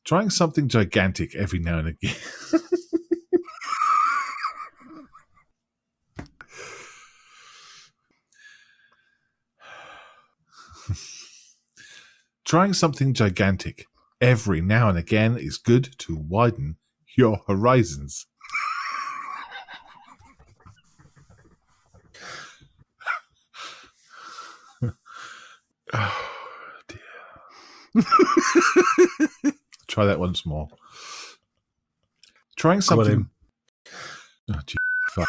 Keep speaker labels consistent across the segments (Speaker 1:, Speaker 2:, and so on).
Speaker 1: Trying something gigantic every now and again. Trying something gigantic every now and again is good to widen your horizons. Oh, dear. Try that once more. Trying something... Oh, gee, fuck.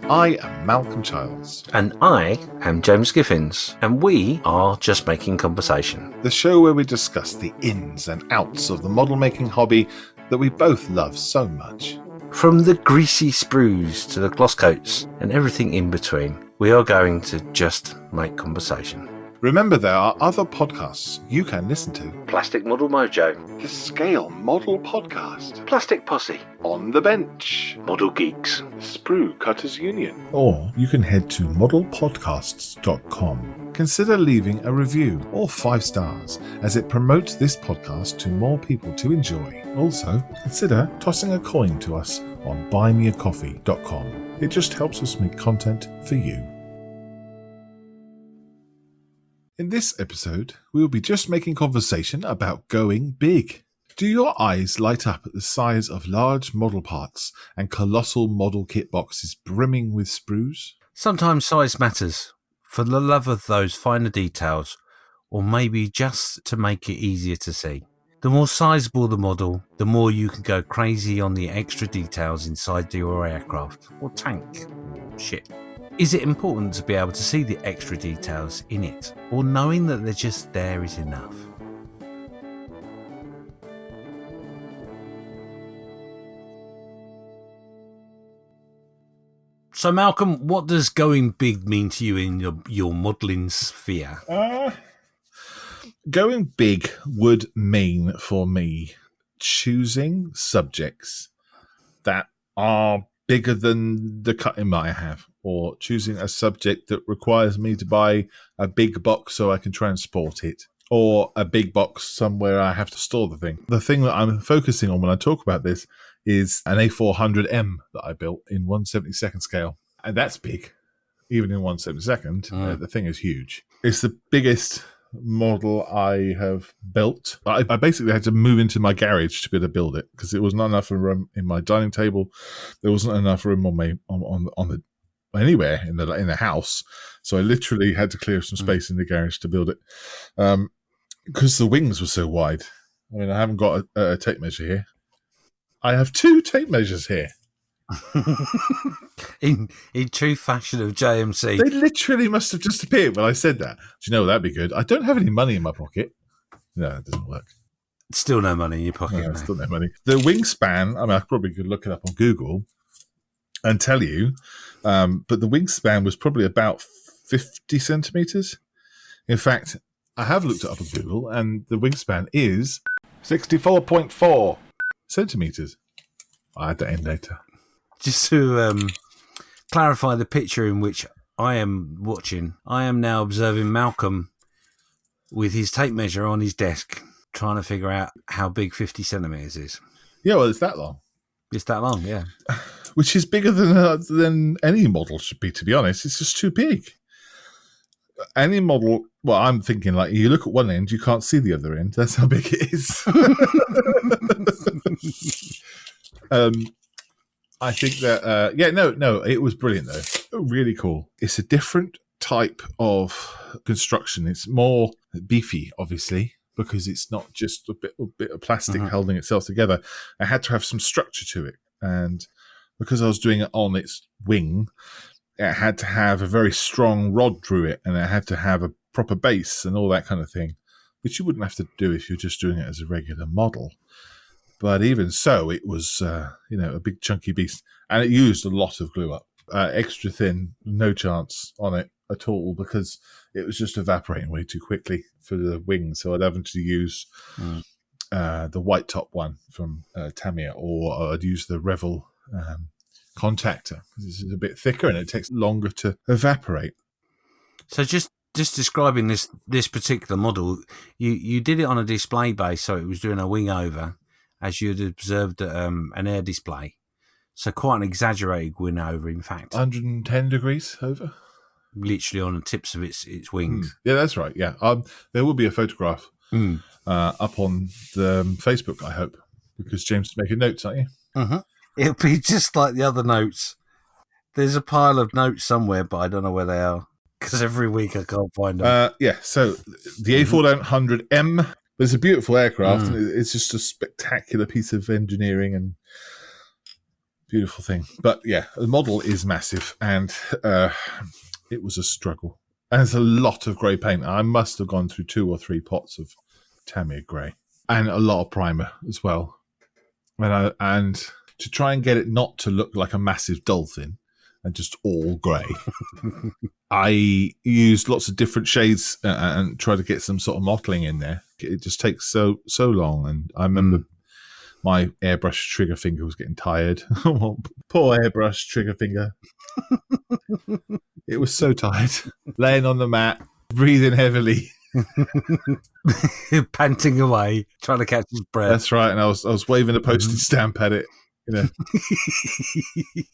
Speaker 1: I am Malcolm Childs.
Speaker 2: And I am James Giffins. And we are Just Making Conversation.
Speaker 1: The show where we discuss the ins and outs of the model making hobby that we both love so much.
Speaker 2: From the greasy sprues to the gloss coats and everything in between, we are going to just make conversation.
Speaker 1: Remember, there are other podcasts you can listen to.
Speaker 2: Plastic Model Mojo,
Speaker 1: The Scale Model Podcast,
Speaker 2: Plastic Posse,
Speaker 1: On the Bench,
Speaker 2: Model Geeks,
Speaker 1: Sprue Cutters Union. Or you can head to modelpodcasts.com. Consider leaving a review or 5 stars, as it promotes this podcast to more people to enjoy. Also, consider tossing a coin to us on buymeacoffee.com. It just helps us make content for you. In this episode, we will be just making conversation about going big. Do your eyes light up at the size of large model parts and colossal model kit boxes brimming with sprues?
Speaker 2: Sometimes size matters, for the love of those finer details, or maybe just to make it easier to see. The more sizable the model, the more you can go crazy on the extra details inside your aircraft, or tank, or ship. Is it important to be able to see the extra details in it, or knowing that they're just there is enough? So Malcolm, what does going big mean to you in your modelling sphere?
Speaker 1: Going big would mean for me choosing subjects that are bigger than the cutting I have, or choosing a subject that requires me to buy a big box so I can transport it, or a big box somewhere I have to store the thing. The thing that I'm focusing on when I talk about this is an A400M that I built in 1/72nd scale. And that's big. Even in 1/72nd, the thing is huge. It's the biggest model I have built. I basically had to move into my garage to be able to build it because it was not enough room in my dining table. There wasn't enough room on the anywhere in the house, so I literally had to clear some space in the garage to build it because the wings were so wide. I mean, I haven't got a tape measure here. I have 2 tape measures here.
Speaker 2: in true fashion of JMC.
Speaker 1: They literally must have just appeared when I said that. Do you know that'd be good? I don't have any money in my pocket. No, it doesn't work.
Speaker 2: Still no money in your pocket.
Speaker 1: No, still no money. The wingspan, I mean, I probably could look it up on Google and tell you, but the wingspan was probably about 50 centimeters. In fact, I have looked it up on Google, and the wingspan is 64.4 centimeters. I had that in later.
Speaker 2: Just to clarify the picture in which I am watching, I am now observing Malcolm with his tape measure on his desk, trying to figure out how big 50 centimetres is.
Speaker 1: Yeah, well, it's that long.
Speaker 2: It's that long, yeah.
Speaker 1: Which is bigger than any model should be, to be honest. It's just too big. Any model, well, I'm thinking like you look at one end, you can't see the other end. That's how big it is. I think that, it was brilliant though. Really cool. It's a different type of construction. It's more beefy, obviously, because it's not just a bit of plastic holding itself together. I had to have some structure to it. And because I was doing it on its wing, it had to have a very strong rod through it, and it had to have a proper base and all that kind of thing, which you wouldn't have to do if you're just doing it as a regular model. But even so, it was, a big chunky beast. And it used a lot of glue up. Extra thin, no chance on it at all, because it was just evaporating way too quickly for the wings. So I'd have to use the white top one from Tamiya, or I'd use the Revel contactor. This is a bit thicker and it takes longer to evaporate.
Speaker 2: So just describing this particular model, you did it on a display base, so it was doing a wing over, as you'd observed at an air display. So quite an exaggerated wing over, in fact.
Speaker 1: 110 degrees over?
Speaker 2: Literally on the tips of its wings.
Speaker 1: Yeah, that's right, yeah. There will be a photograph up on the Facebook, I hope, because James is making notes, aren't you?
Speaker 2: Mm-hmm. It'll be just like the other notes. There's a pile of notes somewhere, but I don't know where they are, because every week I can't find them.
Speaker 1: Yeah, so the A400M, it's a beautiful aircraft, and it's just a spectacular piece of engineering and beautiful thing. But yeah, the model is massive, and it was a struggle. And there's a lot of grey paint. I must have gone through 2 or 3 pots of Tamiya grey, and a lot of primer as well. And to try and get it not to look like a massive dolphin and just all grey, I used lots of different shades and tried to get some sort of mottling in there. It just takes so long, and I remember my airbrush trigger finger was getting tired. Poor airbrush trigger finger. It was so tired. Laying on the mat, breathing heavily.
Speaker 2: Panting away, trying to catch his breath.
Speaker 1: That's right, and I was waving a postage stamp at it.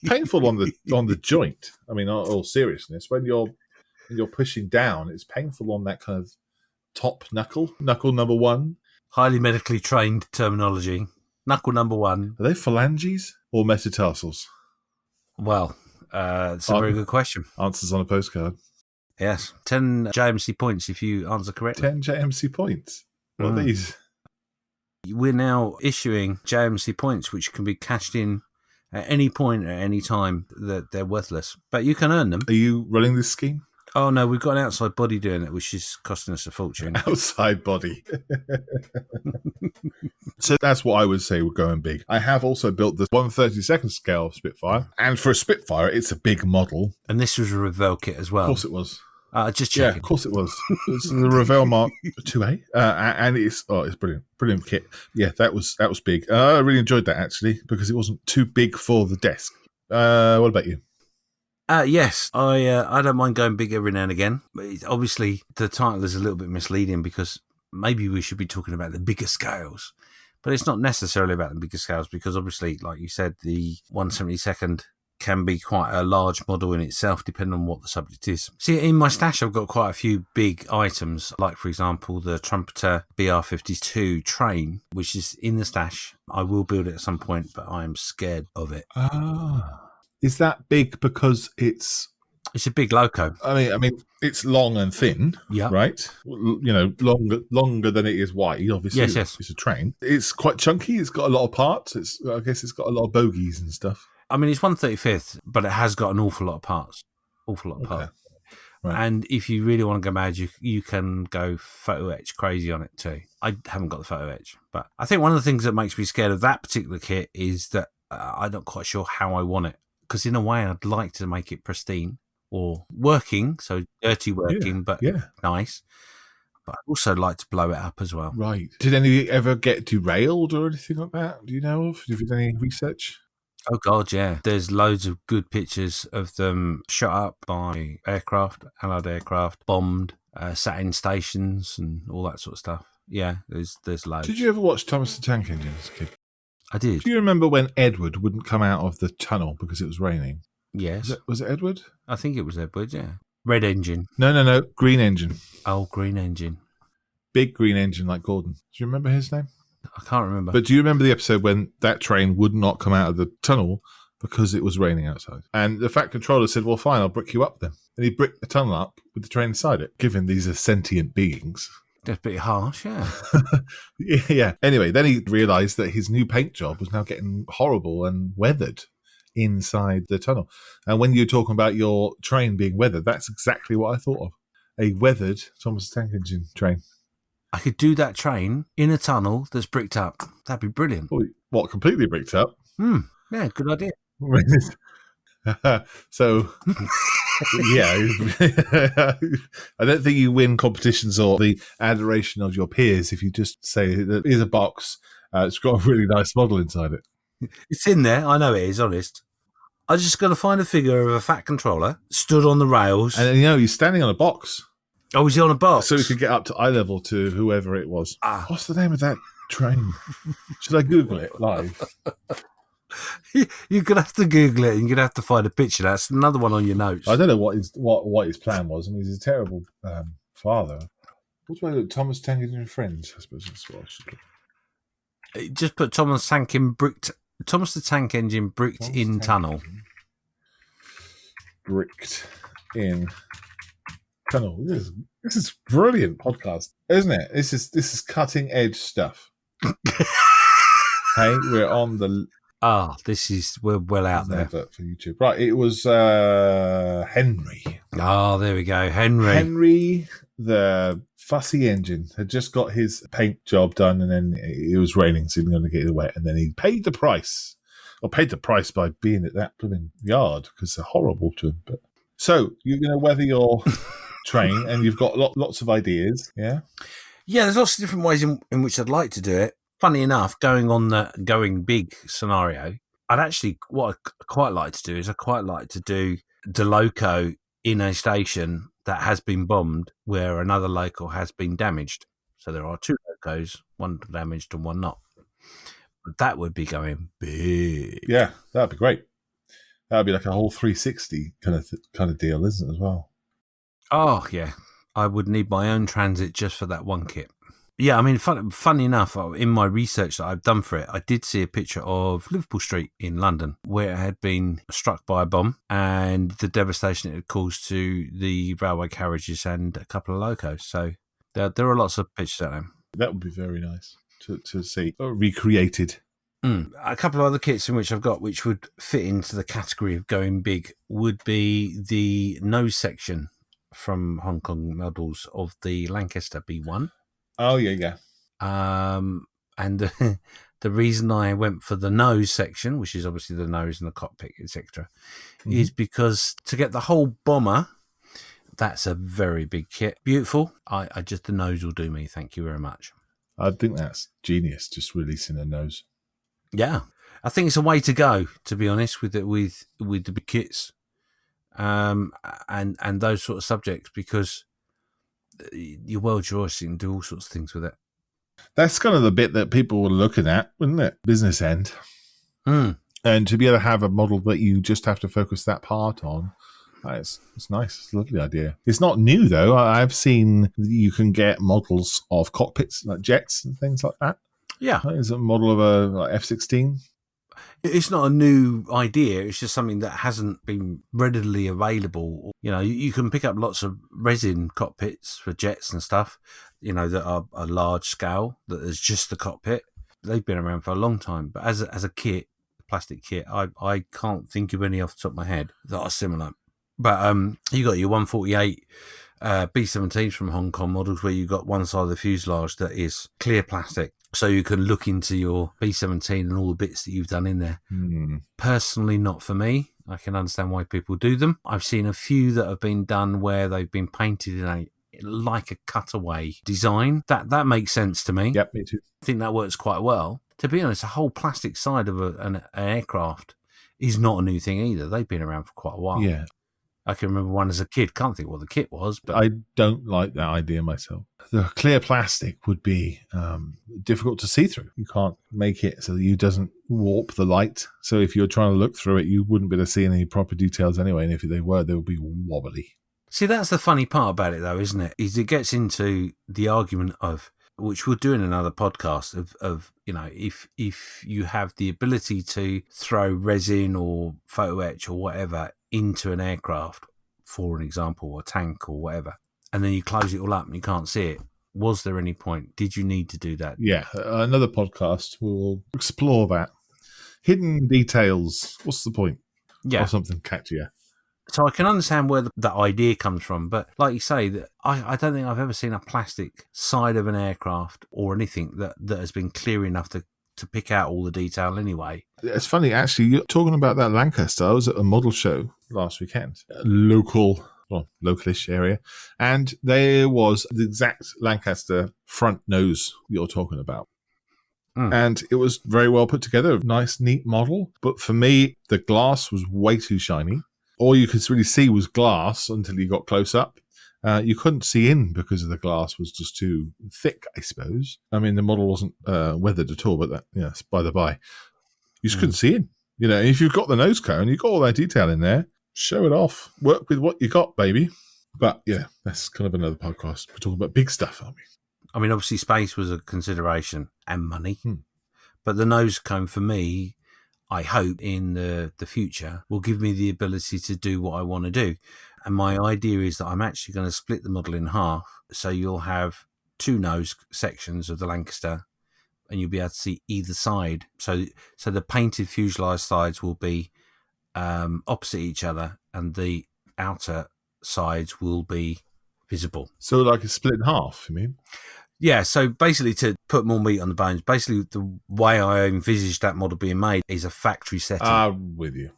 Speaker 1: Painful on the joint. I mean, all seriousness, when you're pushing down, it's painful on that kind of top knuckle number 1.
Speaker 2: Highly medically trained terminology. Knuckle number 1.
Speaker 1: Are they phalanges or metatarsals?
Speaker 2: Well, it's a very good question.
Speaker 1: Answers on a postcard.
Speaker 2: Yes. 10 JMC points if you answer correctly.
Speaker 1: 10 JMC points. What are these?
Speaker 2: We're now issuing JMC points, which can be cashed in at any point at any time. That they're worthless, but you can earn them.
Speaker 1: Are you running this scheme?
Speaker 2: Oh no, we've got an outside body doing it, which is costing us a fortune.
Speaker 1: Outside body. So that's what I would say we're going big. I have also built the 1/32 scale of Spitfire, and for a Spitfire, it's a big model.
Speaker 2: And this was a Revell kit as well.
Speaker 1: Of course it was.
Speaker 2: Just checking.
Speaker 1: Yeah, of course it was. It's the Revell Mark 2A, and it's brilliant kit. Yeah, that was big. I really enjoyed that actually because it wasn't too big for the desk. What about you?
Speaker 2: Yes, I don't mind going big every now and again. Obviously, the title is a little bit misleading because maybe we should be talking about the bigger scales, but it's not necessarily about the bigger scales because obviously, like you said, the 1/72 can be quite a large model in itself, depending on what the subject is. See, in my stash, I've got quite a few big items, like, for example, the Trumpeter BR-52 train, which is in the stash. I will build it at some point, but I am scared of it.
Speaker 1: Is that big because it's
Speaker 2: a big loco?
Speaker 1: I mean, it's long and thin, right? Longer than it is wide, obviously.
Speaker 2: Yes.
Speaker 1: It's a train. It's quite chunky. It's got a lot of parts. I guess it's got a lot of bogies and stuff.
Speaker 2: I mean, it's 1/35th, but it has got an awful lot of parts. Right. And if you really want to go mad, you can go photo etch crazy on it too. I haven't got the photo etch, but I think one of the things that makes me scared of that particular kit is that I'm not quite sure how I want it. Because in a way, I'd like to make it pristine or working, so dirty working, but nice. But I'd also like to blow it up as well.
Speaker 1: Right. Did any ever get derailed or anything like that? Do you know of? Have you done any research?
Speaker 2: Oh, God, yeah. There's loads of good pictures of them shot up by aircraft, Allied aircraft, bombed, sat in stations and all that sort of stuff. Yeah, there's loads.
Speaker 1: Did you ever watch Thomas the Tank Engine as a kid?
Speaker 2: I did.
Speaker 1: Do you remember when Edward wouldn't come out of the tunnel because it was raining?
Speaker 2: Yes.
Speaker 1: Was it Edward?
Speaker 2: I think it was Edward, yeah. Red engine.
Speaker 1: No. Green engine.
Speaker 2: Oh, green engine.
Speaker 1: Big green engine like Gordon. Do you remember his name?
Speaker 2: I can't remember.
Speaker 1: But do you remember the episode when that train would not come out of the tunnel because it was raining outside? And the Fat Controller said, well, fine, I'll brick you up then. And he bricked the tunnel up with the train inside it, given these are sentient beings.
Speaker 2: That's pretty harsh, yeah.
Speaker 1: Yeah. Anyway, then he realised that his new paint job was now getting horrible and weathered inside the tunnel. And when you're talking about your train being weathered, that's exactly what I thought of. A weathered Thomas the Tank Engine train.
Speaker 2: I could do that train in a tunnel that's bricked up. That'd be brilliant.
Speaker 1: What, completely bricked up?
Speaker 2: Yeah, good idea.
Speaker 1: So, yeah, I don't think you win competitions or the adoration of your peers if you just say that here's a box. It's got a really nice model inside it.
Speaker 2: It's in there. I know it is, honest. I just got to find a figure of a fat controller stood on the rails.
Speaker 1: And he's standing on a box.
Speaker 2: Oh, was he on a box?
Speaker 1: So he could get up to eye level to whoever it was.
Speaker 2: Ah.
Speaker 1: What's the name of that train? Should I Google it live?
Speaker 2: You're going to have to Google it and you're going to have to find a picture. That's another one on your notes.
Speaker 1: I don't know what his plan was. I mean, he's a terrible father. What's my Thomas Tank Engine Friends? I suppose that's what I should do.
Speaker 2: Just put Thomas the Tank Engine bricked in tunnel.
Speaker 1: Bricked in tunnel. This is brilliant podcast, isn't it? This is cutting edge stuff. Hey, we're on the.
Speaker 2: We're well out there.
Speaker 1: Advert for YouTube. Right, it was Henry.
Speaker 2: Oh, there we go. Henry,
Speaker 1: the fussy engine, had just got his paint job done, and then it was raining, so he didn't going to get it wet, and then he paid the price. Or paid the price by being at that blooming yard, because they're horrible to him. But so, you're going to weather your train, and you've got lots of ideas, yeah?
Speaker 2: Yeah, there's lots of different ways in which I'd like to do it. Funny enough, going on the going big scenario, what I quite like to do is the loco in a station that has been bombed where another loco has been damaged. So there are two locos, one damaged and one not. But that would be going big.
Speaker 1: Yeah, that'd be great. That'd be like a whole 360 kind of deal, isn't it, as well?
Speaker 2: Oh, yeah. I would need my own transit just for that one kit. Yeah, I mean, funny enough, in my research that I've done for it, I did see a picture of Liverpool Street in London where it had been struck by a bomb and the devastation it had caused to the railway carriages and a couple of locos. So there are lots of pictures out there.
Speaker 1: That would be very nice to see recreated.
Speaker 2: A couple of other kits in which I've got, which would fit into the category of going big, would be the nose section from Hong Kong models of the Lancaster B1.
Speaker 1: Oh, yeah.
Speaker 2: And the reason I went for the nose section, which is obviously the nose and the cockpit, etc., is because to get the whole bomber, that's a very big kit. Beautiful. I just, the nose will do me. Thank you very much.
Speaker 1: I think that's genius, just releasing a nose.
Speaker 2: Yeah. I think it's a way to go, to be honest, with the big kits and those sort of subjects, because your world's yours, you can do all sorts of things with it.
Speaker 1: That's kind of the bit that people were looking at, wouldn't it? Business end. And to be able to have a model that you just have to focus that part on, it's nice. It's a lovely idea. It's not new, though. I've seen you can get models of cockpits, like jets and things like that.
Speaker 2: Yeah.
Speaker 1: There's a model of a F-16.
Speaker 2: It's not a new idea. It's just something that hasn't been readily available. You can pick up lots of resin cockpits for jets and stuff, that are a large scale, that is just the cockpit. They've been around for a long time. But as a kit, plastic kit, I can't think of any off the top of my head that are similar. But you got your 148 B-17s from Hong Kong models where you've got one side of the fuselage that is clear plastic. So you can look into your B-17 and all the bits that you've done in there. Personally, not for me. I can understand why people do them. I've seen a few that have been done where they've been painted in like a cutaway design. That makes sense to me.
Speaker 1: Yep, me too.
Speaker 2: I think that works quite well. To be honest, the whole plastic side of an aircraft is not a new thing either. They've been around for quite a while.
Speaker 1: Yeah.
Speaker 2: I can remember one as a kid. Can't think what the kit was, but
Speaker 1: I don't like that idea myself. The clear plastic would be difficult to see through. You can't make it so that you doesn't warp the light. So if you're trying to look through it, you wouldn't be able to see any proper details anyway. And if they were, they would be wobbly.
Speaker 2: See, that's the funny part about it, though, isn't it? Is it gets into the argument of, which we'll do in another podcast, of if you have the ability to throw resin or photo etch or whatever into an aircraft, for an example, or a tank or whatever, and then you close it all up and you can't see it, was there any point? Did you need to do that?
Speaker 1: Yeah, another podcast, we'll explore that. Hidden details, what's the point?
Speaker 2: Yeah.
Speaker 1: Or something catchier.
Speaker 2: So I can understand where that idea comes from, but like you say, that I don't think I've ever seen a plastic side of an aircraft or anything that has been clear enough to pick out all the detail anyway.
Speaker 1: It's funny, actually, you're talking about that Lancaster. I was at a model show last weekend, localish area, and there was the exact Lancaster front nose you're talking about. And it was very well put together, a nice, neat model. But for me, the glass was way too shiny. All you could really see was glass until you got close up. You couldn't see in because the glass was just too thick, I suppose. I mean, the model wasn't weathered at all, but that, yes, by the by. You just couldn't see in. If you've got the nose cone, you've got all that detail in there, show it off. Work with what you got, baby. But yeah, that's kind of another podcast. We're talking about big stuff, aren't we?
Speaker 2: I mean, obviously, space was a consideration and money. But the nose cone, for me, I hope in the future, will give me the ability to do what I want to do. And my idea is that I'm actually going to split the model in half. So you'll have 2 nose sections of the Lancaster, and you'll be able to see either side. So the painted fuselage sides will be opposite each other, and the outer sides will be visible.
Speaker 1: So like it's split in half, you mean?
Speaker 2: Yeah, so basically to put more meat on the bones, basically the way I envisaged that model being made is a factory setting.
Speaker 1: I'm with you.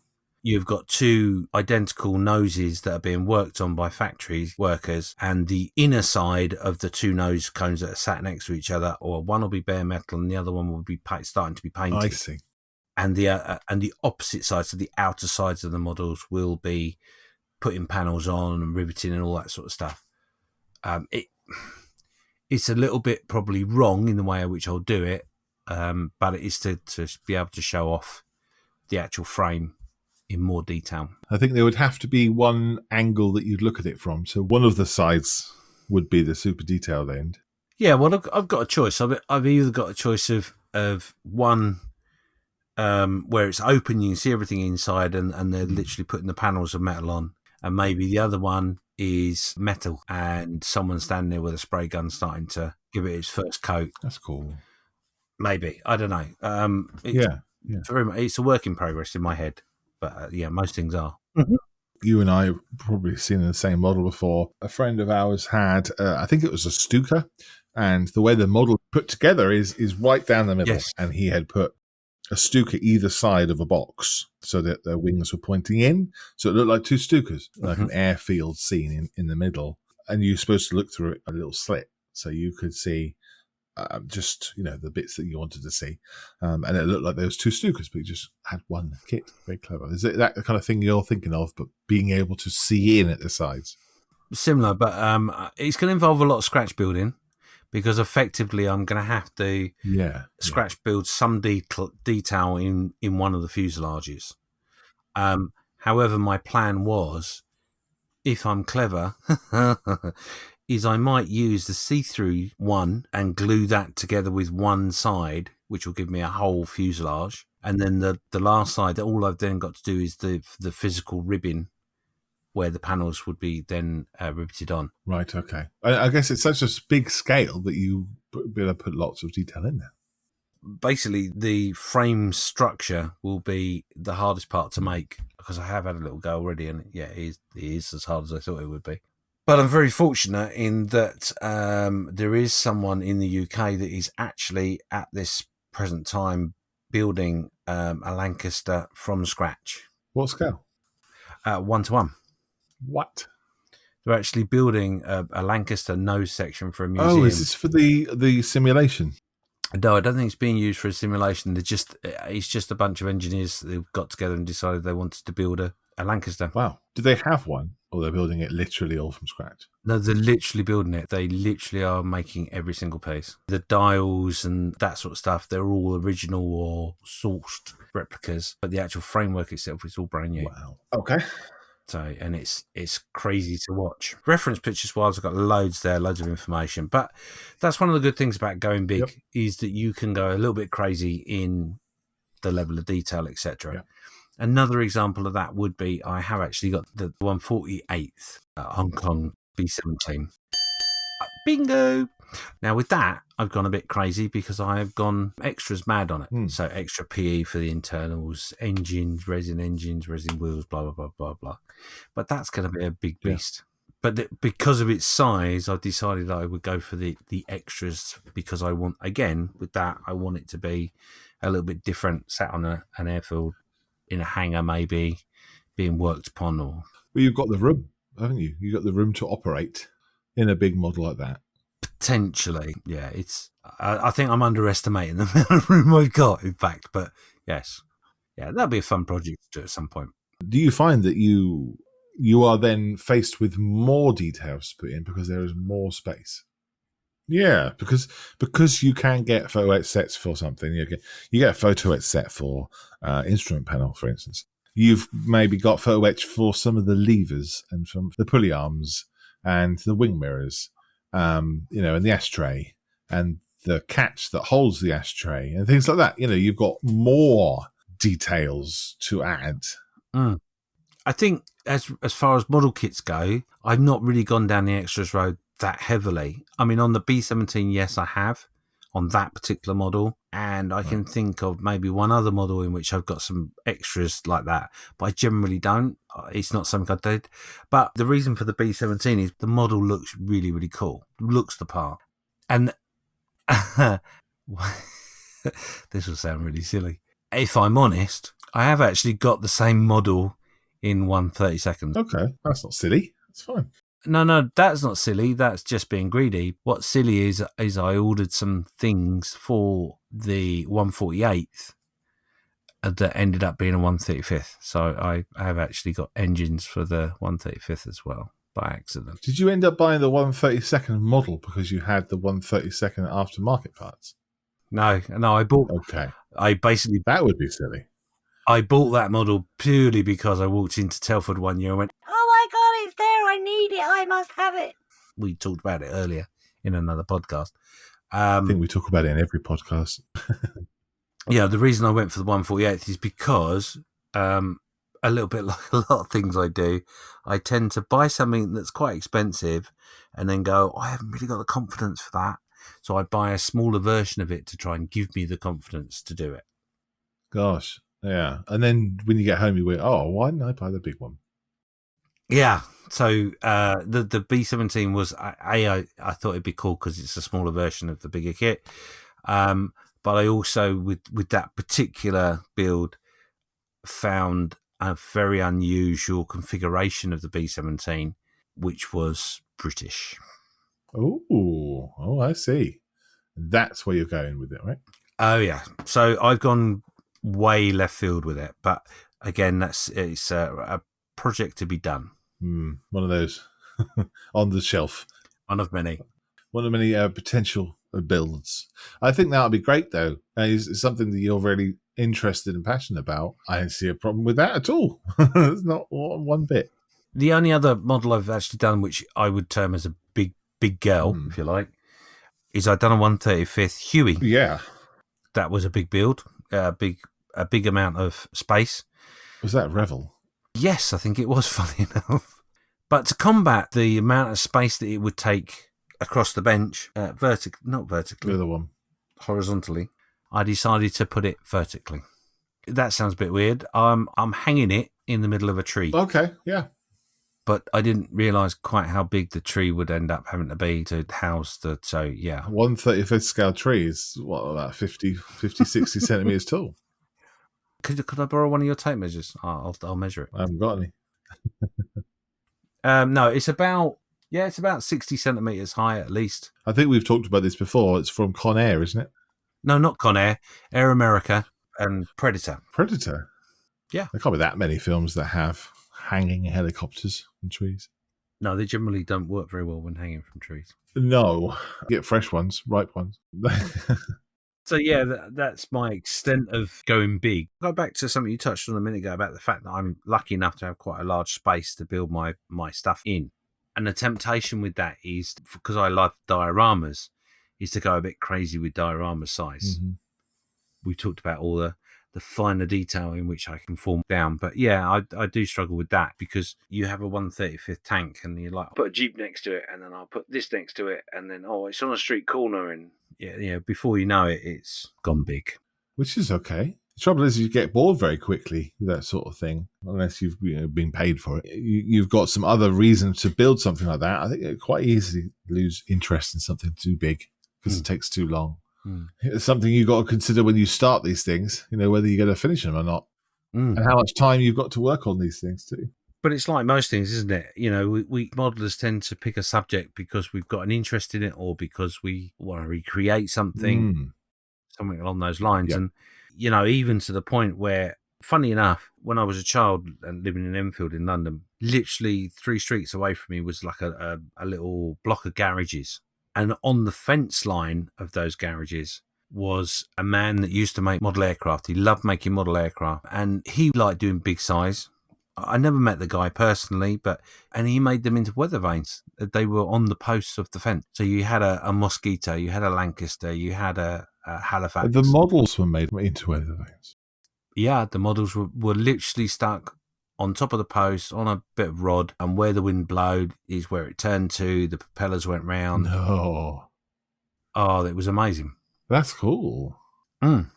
Speaker 2: You've got 2 identical noses that are being worked on by factory workers, and the inner side of the 2 nose cones that are sat next to each other, or one will be bare metal and the other one will be starting to be painted.
Speaker 1: I see.
Speaker 2: And the opposite sides, so the outer sides of the models, will be putting panels on and riveting and all that sort of stuff. It's a little bit probably wrong in the way in which I'll do it, but it is to be able to show off the actual frame in more detail.
Speaker 1: I think there would have to be one angle that you'd look at it from. So one of the sides would be the super detailed end.
Speaker 2: Yeah, well, I've got a choice. I've either got a choice of one where it's open, you can see everything inside, and they're literally putting the panels of metal on, and maybe the other one is metal and someone's standing there with a spray gun starting to give it its first coat.
Speaker 1: That's cool.
Speaker 2: Maybe, I don't know. It's a work in progress in my head, but most things are.
Speaker 1: You and I have probably seen the same model before. A friend of ours had, I think it was a Stuka, and the way the model put together is right down the middle.
Speaker 2: Yes.
Speaker 1: And he had put a Stuka either side of a box so that their wings were pointing in. So it looked like 2 Stukas, like an airfield scene in the middle. And you're supposed to look through a little slit so you could see just, the bits that you wanted to see. And it looked like there was 2 Stukas, but you just had one kit. Very clever. Is it that the kind of thing you're thinking of, but being able to see in at the sides?
Speaker 2: Similar, but it's going to involve a lot of scratch building, because effectively I'm going to have to scratch build some detail in one of the fuselages. However, my plan was, if I'm clever, is I might use the see-through one and glue that together with one side, which will give me a whole fuselage. And then the last side, all I've then got to do is the physical ribbing where the panels would be then riveted on.
Speaker 1: Right, okay. I guess it's such a big scale that you be able to put lots of detail in there.
Speaker 2: Basically, the frame structure will be the hardest part to make, because I have had a little go already, and it is as hard as I thought it would be. But I'm very fortunate in that there is someone in the UK that is actually at this present time building a Lancaster from scratch.
Speaker 1: What scale?
Speaker 2: 1-to-1.
Speaker 1: What?
Speaker 2: They're actually building a Lancaster nose section for a museum.
Speaker 1: Oh, is this for the simulation?
Speaker 2: No, I don't think it's being used for a simulation. It's just a bunch of engineers that got together and decided they wanted to build a Lancaster.
Speaker 1: Wow. Do they have one? Or they're building it literally all from scratch?
Speaker 2: No, they're literally building it. They literally are making every single piece. The dials and that sort of stuff, they're all original or sourced replicas, but the actual framework itself is all brand new.
Speaker 1: Wow. Okay.
Speaker 2: So, and it's crazy to watch. Reference pictures wise, I've got loads there, loads of information. But that's one of the good things about going big, is that you can go a little bit crazy in the level of detail, etc.
Speaker 1: Yep.
Speaker 2: Another example of that would be, I have actually got the 148th Hong Kong B-17. Bingo! Now with that, I've gone a bit crazy because I have gone extras mad on it. So extra PE for the internals, engines, resin wheels, blah, blah, blah, blah, blah. But that's going to be a big beast. But because of its size, I decided that I would go for the extras, because I want, again, with that, I want it to be a little bit different, sat on an airfield, in a hangar maybe, being worked upon. Or
Speaker 1: Well, you've got the room, haven't you? You've got the room to operate in a big model like that.
Speaker 2: Potentially, yeah. It's. I think I'm underestimating the amount of room I've got. In fact, but yes, yeah, that'll be a fun project to do at some point.
Speaker 1: Do you find that you are then faced with more details to put in because there is more space? Yeah, because you can get photo etch sets for something. You get a photo etch set for instrument panel, for instance. You've maybe got photo etch for some of the levers and from the pulley arms and the wing mirrors, and the ashtray and the catch that holds the ashtray and things like that. You've got more details to add.
Speaker 2: Mm. I think as far as model kits go, I've not really gone down the extras road that heavily. I mean, on the B17, yes, I have on that particular model, and I can think of maybe one other model in which I've got some extras like that, but I generally don't. It's not something I did. But the reason for the B17 is the model looks really, really cool. Looks the part. And this will sound really silly. If I'm honest, I have actually got the same model in 1/32.
Speaker 1: Okay, that's not silly. That's fine.
Speaker 2: No, that's not silly. That's just being greedy. What's silly is I ordered some things for the 1/48 that ended up being a 1/35. So I have actually got engines for the 1/35 as well by accident.
Speaker 1: Did you end up buying the 1/32 model because you had the 1/32 aftermarket parts?
Speaker 2: No, I bought.
Speaker 1: Okay,
Speaker 2: That
Speaker 1: would be silly.
Speaker 2: I bought that model purely because I walked into Telford one year and went, "Oh my God, it's there! I need it! I must have it!" We talked about it earlier in another podcast.
Speaker 1: I think we talk about it in every podcast.
Speaker 2: Yeah, the reason I went for the 1/48 is because, a little bit like a lot of things I do, I tend to buy something that's quite expensive and then go, I haven't really got the confidence for that. So I buy a smaller version of it to try and give me the confidence to do it.
Speaker 1: Gosh, yeah. And then when you get home, you went, oh, why didn't I buy the big one?
Speaker 2: Yeah. So the B17 was, I thought it'd be cool because it's a smaller version of the bigger kit. But I also, with that particular build, found a very unusual configuration of the B17, which was British.
Speaker 1: Oh, I see. That's where you're going with it, right?
Speaker 2: Oh, yeah. So I've gone way left field with it. But again, it's a project to be done.
Speaker 1: One of those on the shelf.
Speaker 2: One of many.
Speaker 1: One of many potential builds. I think that would be great, though. It's something that you're really interested and passionate about. I don't see a problem with that at all. It's not one bit.
Speaker 2: The only other model I've actually done, which I would term as a big girl, if you like, is I've done a 1/35 Huey.
Speaker 1: Yeah.
Speaker 2: That was a big build, a big amount of space.
Speaker 1: Was that Revel?
Speaker 2: Yes, I think it was, funny enough. But to combat the amount of space that it would take across the bench, not vertically,
Speaker 1: The other one,
Speaker 2: horizontally, I decided to put it vertically. That sounds a bit weird. I'm hanging it in the middle of a tree.
Speaker 1: Okay, yeah.
Speaker 2: But I didn't realise quite how big the tree would end up having to be to house the. So, yeah.
Speaker 1: 1/35 scale tree is, about 50 60 centimetres tall.
Speaker 2: Could I borrow one of your tape measures? I'll measure it.
Speaker 1: I haven't got any.
Speaker 2: No, it's about 60 centimetres high at least.
Speaker 1: I think we've talked about this before. It's from Conair, isn't it?
Speaker 2: No, not Conair. Air America and Predator.
Speaker 1: Predator?
Speaker 2: Yeah.
Speaker 1: There can't be that many films that have hanging helicopters in trees.
Speaker 2: No, they generally don't work very well when hanging from trees.
Speaker 1: No. Get fresh ones, ripe ones.
Speaker 2: So, yeah, that's my extent of going big. Go back to something you touched on a minute ago about the fact that I'm lucky enough to have quite a large space to build my stuff in. And the temptation with that is, because I love dioramas, is to go a bit crazy with diorama size.
Speaker 1: Mm-hmm.
Speaker 2: We talked about all the finer detail in which I can form down. But yeah, I do struggle with that because you have a 1/35 tank and you're like, I'll put a Jeep next to it and then I'll put this next to it and then, it's on a street corner and before you know it, it's gone big.
Speaker 1: Which is okay. The trouble is you get bored very quickly with that sort of thing, unless you've been paid for it. You've got some other reason to build something like that. I think you quite easily lose interest in something too big because it takes too long. It's something you've got to consider when you start these things, whether you're going to finish them or not. And how much time you've got to work on these things too.
Speaker 2: But it's like most things, isn't it? You know, we modelers tend to pick a subject because we've got an interest in it or because we want to recreate something along those lines.
Speaker 1: Yep.
Speaker 2: And, you know, even to the point where, funny enough, when I was a child and living in Enfield in London, literally 3 streets away from me was like a little block of garages. And on the fence line of those garages was a man that used to make model aircraft. He loved making model aircraft and he liked doing big size. I never met the guy personally, and he made them into weather vanes. They were on the posts of the fence. So you had a Mosquito, you had a Lancaster, you had a Halifax.
Speaker 1: The models were made into Weathervanes.
Speaker 2: Yeah, the models were literally stuck on top of the post on a bit of rod, and where the wind blowed is where it turned to. The propellers went round.
Speaker 1: No.
Speaker 2: Oh, it was amazing.
Speaker 1: That's cool.
Speaker 2: Mm.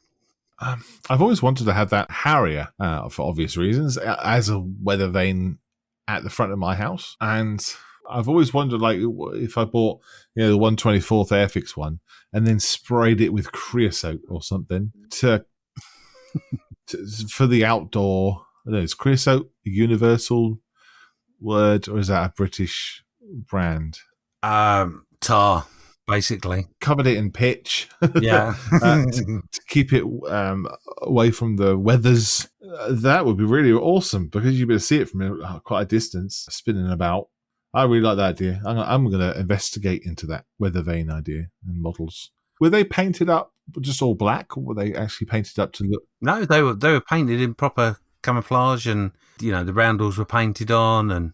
Speaker 1: I've always wanted to have that Harrier, for obvious reasons, as a weather vane at the front of my house. And I've always wondered, like, if I bought, the 124th Airfix one and then sprayed it with creosote or something for the outdoor. I don't know, is creosote a universal word or is that a British brand?
Speaker 2: Tar. Basically,
Speaker 1: covered it in pitch,
Speaker 2: yeah,
Speaker 1: to keep it away from the weathers. That would be really awesome because you'd be able to see it from quite a distance, spinning about. I really like that idea. I'm going to investigate into that weather vane idea and models. Were they painted up just all black, or were they actually painted up to look?
Speaker 2: No, they were painted in proper camouflage, and the roundels were painted on, and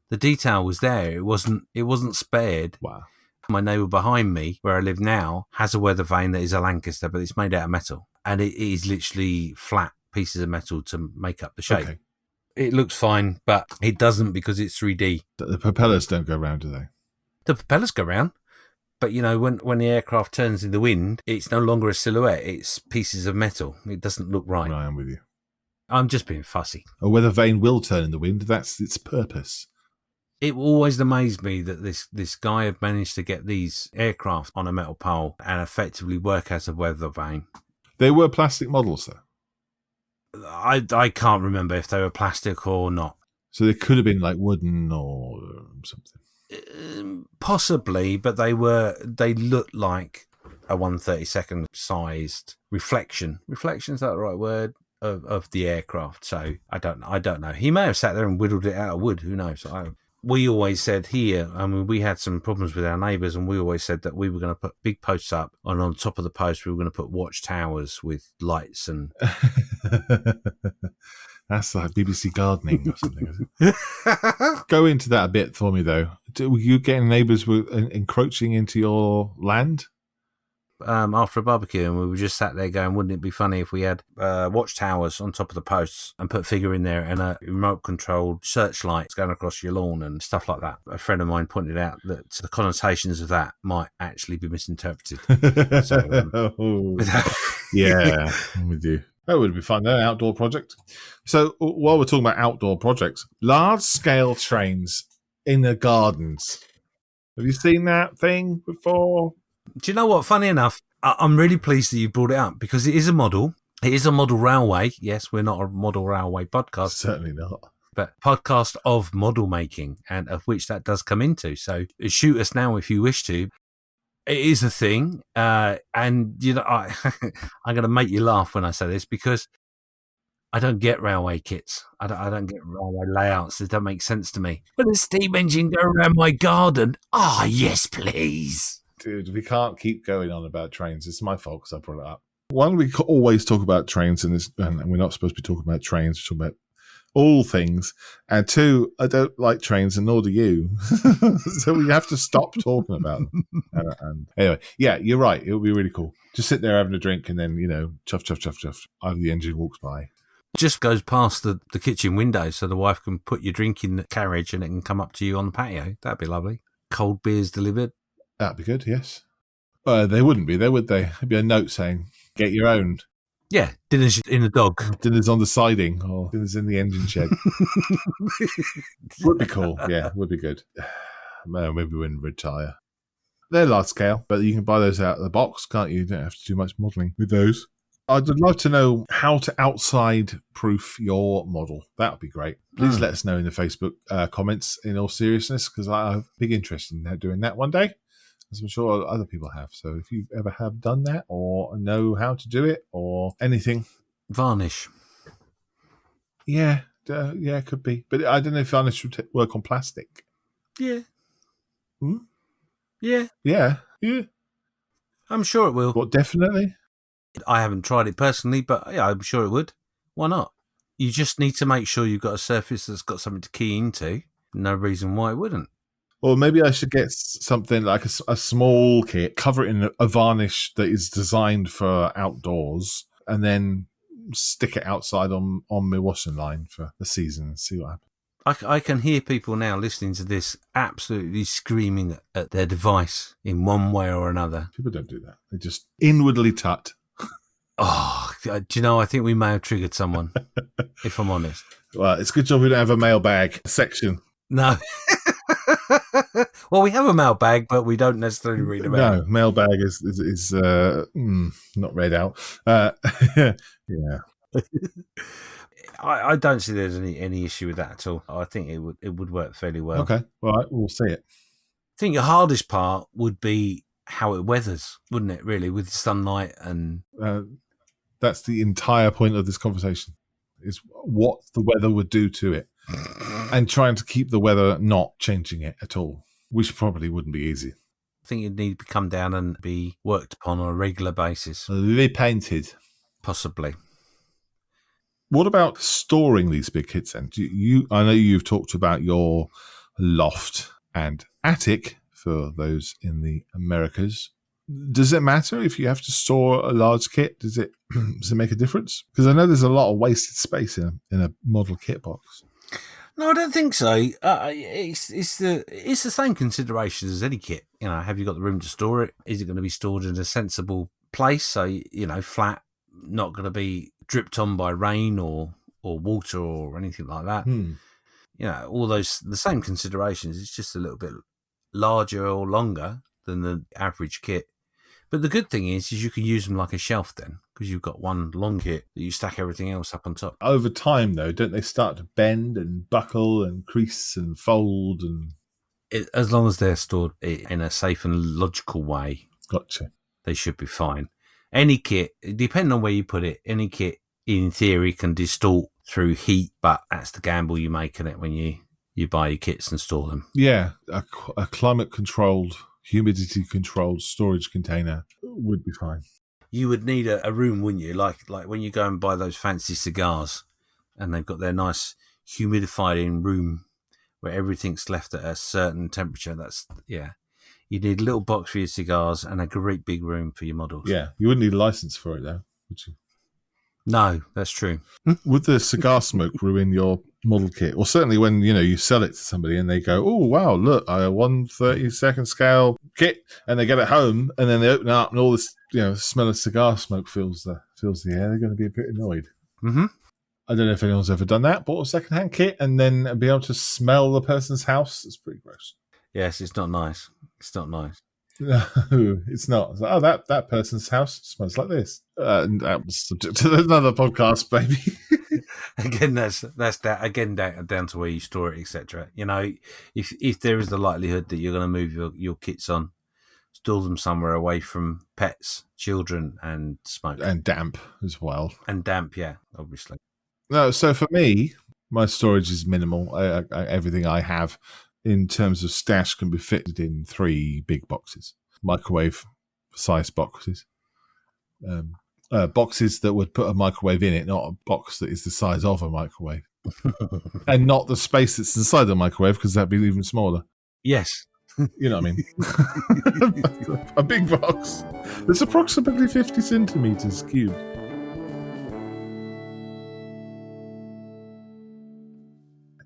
Speaker 2: the detail was there. It wasn't spared.
Speaker 1: Wow.
Speaker 2: My neighbour behind me, where I live now, has a weather vane that is a Lancaster, but it's made out of metal. And it is literally flat pieces of metal to make up the shape. Okay. It looks fine, but it doesn't because it's 3D.
Speaker 1: The propellers don't go round, do they?
Speaker 2: The propellers go round. But, when the aircraft turns in the wind, it's no longer a silhouette. It's pieces of metal. It doesn't look right.
Speaker 1: Right, I'm with you.
Speaker 2: I'm just being fussy.
Speaker 1: A weather vane will turn in the wind. That's its purpose.
Speaker 2: It always amazed me that this guy had managed to get these aircraft on a metal pole and effectively work as a weather vane.
Speaker 1: They were plastic models, though.
Speaker 2: I can't remember if they were plastic or not.
Speaker 1: So they could have been like wooden or something.
Speaker 2: Possibly, but they looked like a 1/32 sized reflection. Reflection, is that the right word? Of the aircraft. So I don't know. He may have sat there and whittled it out of wood. Who knows? We always said here, we had some problems with our neighbours, and we always said that we were going to put big posts up, and on top of the post we were going to put watchtowers with lights and...
Speaker 1: That's like BBC gardening or something. Go into that a bit for me, though. Were you getting neighbours encroaching into your land?
Speaker 2: After a barbecue, and we were just sat there going, wouldn't it be funny if we had watchtowers on top of the posts and put a figure in there and a remote controlled searchlight going across your lawn and stuff like that? A friend of mine pointed out that the connotations of that might actually be misinterpreted.
Speaker 1: Yeah, I'm with you. That would be fun, though, outdoor project. So while we're talking about outdoor projects, large-scale trains in the gardens. Have you seen that thing before?
Speaker 2: Do you know what? Funny enough, I'm really pleased that you brought it up because it is a model. It is a model railway. Yes, we're not a model railway podcast.
Speaker 1: Certainly not.
Speaker 2: But podcast of model making, and of which that does come into. So shoot us now if you wish to. It is a thing. And, I'm going to make you laugh when I say this because I don't get railway kits. I don't get railway layouts. It don't make sense to me. But a steam engine go around my garden? Ah, yes, please.
Speaker 1: Dude, we can't keep going on about trains. It's my fault because I brought it up. One, we always talk about trains, and we're not supposed to be talking about trains. We're talking about all things. And two, I don't like trains, and nor do you. So we have to stop talking about them. And anyway, yeah, you're right. It would be really cool. Just sit there having a drink, and then, chuff, chuff, chuff, chuff. Either the engine walks by.
Speaker 2: Just goes past the kitchen window so the wife can put your drink in the carriage and it can come up to you on the patio. That'd be lovely. Cold beers delivered.
Speaker 1: That'd be good, yes. They wouldn't be there, would they? There'd be a note saying, get your own.
Speaker 2: Yeah, dinner's in the dog.
Speaker 1: Dinner's on the siding, or dinner's in the engine shed. Would be cool, yeah, would be good. Maybe we'll retire. They're large scale, but you can buy those out of the box, can't you? You don't have to do much modelling with those. I'd love to know how to outside proof your model. That would be great. Please let us know in the Facebook comments, in all seriousness, because I have a big interest in doing that one day, as I'm sure other people have. So if you ever have done that or know how to do it or anything.
Speaker 2: Varnish.
Speaker 1: Yeah, it could be. But I don't know if varnish would work on plastic.
Speaker 2: Yeah.
Speaker 1: Hmm?
Speaker 2: Yeah.
Speaker 1: Yeah.
Speaker 2: I'm sure it will.
Speaker 1: What, definitely?
Speaker 2: I haven't tried it personally, but yeah, I'm sure it would. Why not? You just need to make sure you've got a surface that's got something to key into. No reason why it wouldn't.
Speaker 1: Or maybe I should get something like a small kit, cover it in a varnish that is designed for outdoors, and then stick it outside on my washing line for the season and see what happens.
Speaker 2: I can hear people now listening to this absolutely screaming at their device in one way or another.
Speaker 1: People don't do that. They just inwardly tut.
Speaker 2: Oh, do you know, I think we may have triggered someone, if I'm honest.
Speaker 1: Well, it's a good job we don't have a mailbag section.
Speaker 2: No. Well, we have a mailbag, but we don't necessarily read them out.
Speaker 1: No, mailbag is not read out. Yeah.
Speaker 2: I don't see there's any issue with that at all. I think it would work fairly well.
Speaker 1: Okay, all right, we'll see it.
Speaker 2: I think the hardest part would be how it weathers, wouldn't it, really, with sunlight and...
Speaker 1: That's the entire point of this conversation, is what the weather would do to it. And trying to keep the weather not changing it at all, which probably wouldn't be easy.
Speaker 2: I think it'd need to come down and be worked upon on a regular basis.
Speaker 1: Repainted.
Speaker 2: Possibly.
Speaker 1: What about storing these big kits then? I know you've talked about your loft and attic for those in the Americas. Does it matter if you have to store a large kit? Does it make a difference? Because I know there's a lot of wasted space in a model kit box.
Speaker 2: No, I don't think so. It's the same considerations as any kit. You know, have you got the room to store it? Is it going to be stored in a sensible place? So, flat, not going to be dripped on by rain or water or anything like that. All those, the same considerations. It's just a little bit larger or longer than the average kit. But the good thing is you can use them like a shelf then, because you've got one long kit that you stack everything else up on top.
Speaker 1: Over time, though, don't they start to bend and buckle and crease and fold?
Speaker 2: As long as they're stored in a safe and logical way,
Speaker 1: Gotcha.
Speaker 2: They should be fine. Any kit, depending on where you put it, any kit in theory can distort through heat, but that's the gamble you make in it when you buy your kits and store them.
Speaker 1: Yeah, a climate-controlled, humidity-controlled storage container would be fine.
Speaker 2: You would need a room, wouldn't you? Like when you go and buy those fancy cigars and they've got their nice humidified-in room where everything's left at a certain temperature. You need a little box for your cigars and a great big room for your models.
Speaker 1: Yeah, you wouldn't need a license for it, though, would you?
Speaker 2: No, that's true.
Speaker 1: Would the cigar smoke ruin your model kit? Or certainly when, you sell it to somebody and they go, oh, wow, look, a 1/32 scale kit, and they get it home and then they open it up and all this, smell of cigar smoke fills the air, they're going to be a bit annoyed.
Speaker 2: Mm-hmm.
Speaker 1: I don't know if anyone's ever done that, bought a secondhand kit and then be able to smell the person's house. It's pretty gross.
Speaker 2: Yes, it's not nice. It's not nice.
Speaker 1: No, it's not. It's like, that person's house smells like this. That was subject to another podcast, baby.
Speaker 2: Again, that's down to where you store it, etc. If there is the likelihood that you're going to move your kits on, store them somewhere away from pets, children, and smoke.
Speaker 1: And damp as well.
Speaker 2: And damp, yeah, obviously.
Speaker 1: No, so for me, my storage is minimal. Everything I have in terms of stash can be fitted in 3 big boxes, microwave-sized boxes. Boxes that would put a microwave in it, not a box that is the size of a microwave. And not the space that's inside the microwave, because that'd be even smaller.
Speaker 2: Yes.
Speaker 1: You know what I mean? A big box that's approximately 50 centimetres cubed.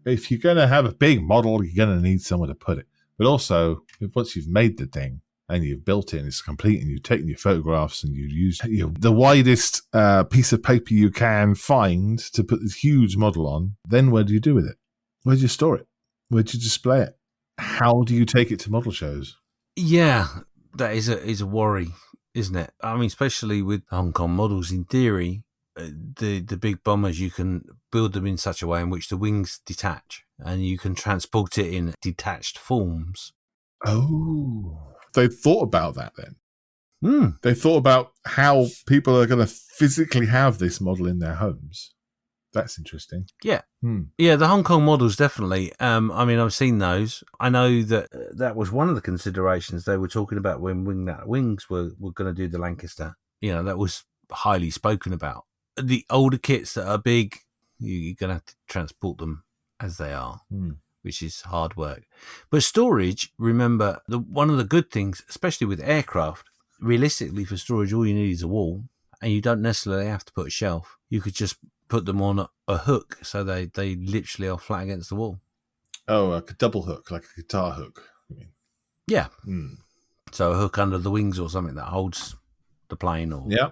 Speaker 1: If you're going to have a big model, you're going to need somewhere to put it. But also, once you've made the thing and you've built it and it's complete and you've taken your photographs and you've used the widest piece of paper you can find to put this huge model on, then what do you do with it? Where do you store it? Where do you display it? How do you take it to model shows?
Speaker 2: Yeah, that is a worry. isn't it? I mean, especially with Hong Kong models, in theory, the big bombers, you can build them in such a way in which the wings detach and you can transport it in detached forms.
Speaker 1: Oh, they thought about that then.
Speaker 2: Mm.
Speaker 1: They thought about how people are going to physically have this model in their homes. That's interesting.
Speaker 2: Yeah. Yeah, the Hong Kong models, definitely. I mean, I've seen those. I know that that was one of the considerations they were talking about when Wings were going to do the Lancaster. You know, that was highly spoken about. The older kits that are big, you're going to have to transport them as they are, which is hard work. But storage, remember, one of the good things, especially with aircraft, realistically for storage, all you need is a wall, and you don't necessarily have to put a shelf. You could just put them on a hook, so they literally are flat against the wall.
Speaker 1: Oh, like a double hook, like a guitar hook. I mean.
Speaker 2: Yeah. So a hook under the wings or something that holds the plane. Or
Speaker 1: yeah,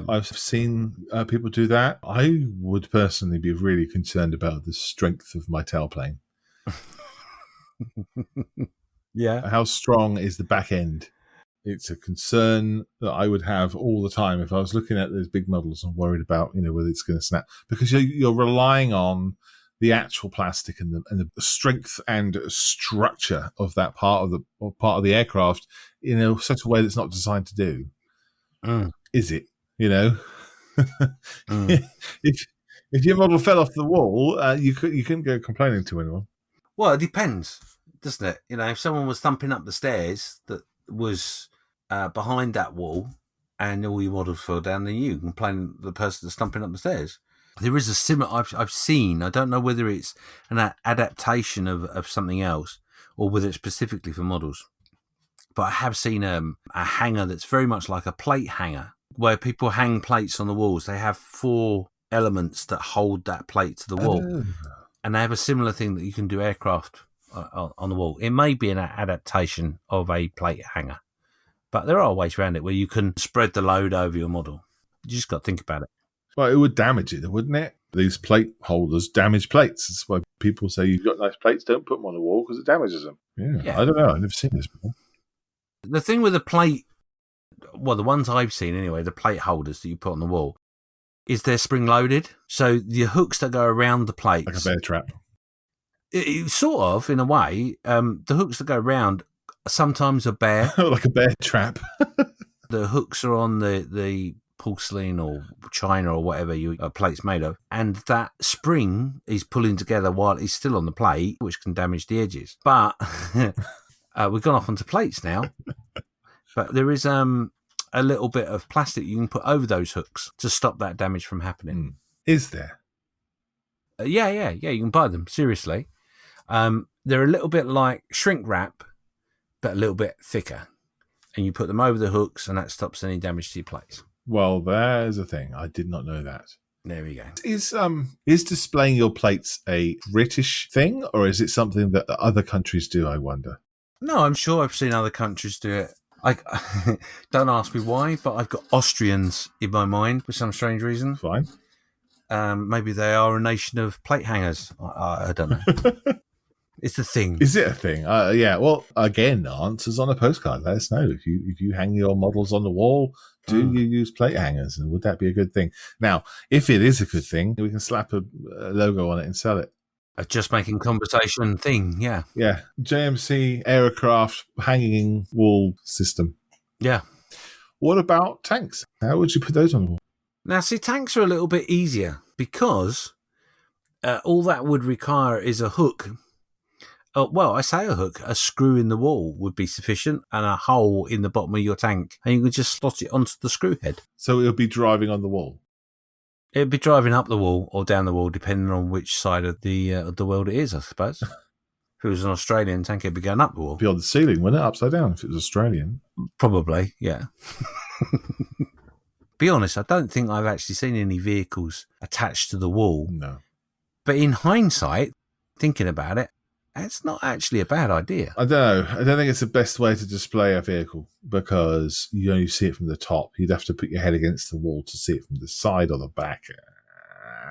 Speaker 1: I've seen people do that. I would personally be really concerned about the strength of my tailplane.
Speaker 2: Yeah.
Speaker 1: How strong is the back end? It's a concern that I would have all the time if I was looking at those big models and worried about, whether it's going to snap, because you're relying on the actual plastic and the strength and structure of that part of the aircraft in such a way that's not designed to do. Is it? If your model fell off the wall, you couldn't go complaining to anyone.
Speaker 2: Well, it depends, doesn't it? If someone was thumping up the stairs that was behind that wall and all your models fell down, then you complain the person that's thumping up the stairs. There is a similar I've seen. I don't know whether it's an adaptation of something else or whether it's specifically for models. But I have seen a hanger that's very much like a plate hanger, where people hang plates on the walls. They have 4 elements that hold that plate to the wall. And they have a similar thing that you can do aircraft on the wall. It may be an adaptation of a plate hanger, but there are ways around it where you can spread the load over your model. You just got to think about it.
Speaker 1: Well, it would damage it, wouldn't it? These plate holders damage plates. That's why people say you've got nice plates, don't put them on the wall because it damages them. Yeah, I don't know. I've never seen this before.
Speaker 2: The thing with the plate, well, the ones I've seen anyway, the plate holders that you put on the wall, is they're spring-loaded. So the hooks that go around the plates...
Speaker 1: Like a bear trap.
Speaker 2: Sort of, in a way. The hooks that go around sometimes are bare.
Speaker 1: Like a bear trap.
Speaker 2: The hooks are on the porcelain or china or whatever your plate's made of, and that spring is pulling together while it's still on the plate, which can damage the edges. But we've gone off onto plates now. But there is a little bit of plastic you can put over those hooks to stop that damage from happening.
Speaker 1: Is there?
Speaker 2: Yeah, you can buy them, seriously. They're a little bit like shrink wrap, but a little bit thicker. And you put them over the hooks, and that stops any damage to your plates.
Speaker 1: Well, there's a thing. I did not know that.
Speaker 2: There we go.
Speaker 1: Is displaying your plates a British thing, or is it something that other countries do, I wonder?
Speaker 2: No, I'm sure I've seen other countries do it. Don't ask me why, but I've got Austrians in my mind for some strange reason.
Speaker 1: Fine.
Speaker 2: Maybe they are a nation of plate hangers. I don't know. It's a thing.
Speaker 1: Is it a thing? Yeah. Well, again, answers on a postcard. Let us know if you hang your models on the wall. Do you use plate hangers, and would that be a good thing? Now, if it is a good thing, we can slap a logo on it and sell it.
Speaker 2: A just making conversation thing. Yeah.
Speaker 1: Yeah. JMC aircraft hanging wall system.
Speaker 2: Yeah.
Speaker 1: What about tanks? How would you put those on the wall?
Speaker 2: Now, see, tanks are a little bit easier because all that would require is a hook. Well, I say a hook. A screw in the wall would be sufficient, and a hole in the bottom of your tank, and you could just slot it onto the screw head.
Speaker 1: So it would be driving on the wall?
Speaker 2: It'd be driving up the wall or down the wall, depending on which side of the world it is, I suppose. If it was an Australian tank, it'd be going up the wall.
Speaker 1: It'd be on the ceiling, wouldn't it? Upside down if it was Australian.
Speaker 2: Probably, yeah. Be honest, I don't think I've actually seen any vehicles attached to the wall.
Speaker 1: No.
Speaker 2: But in hindsight, thinking about it, that's not actually a bad idea.
Speaker 1: I don't know. I don't think it's the best way to display a vehicle because you only see it from the top. You'd have to put your head against the wall to see it from the side or the back.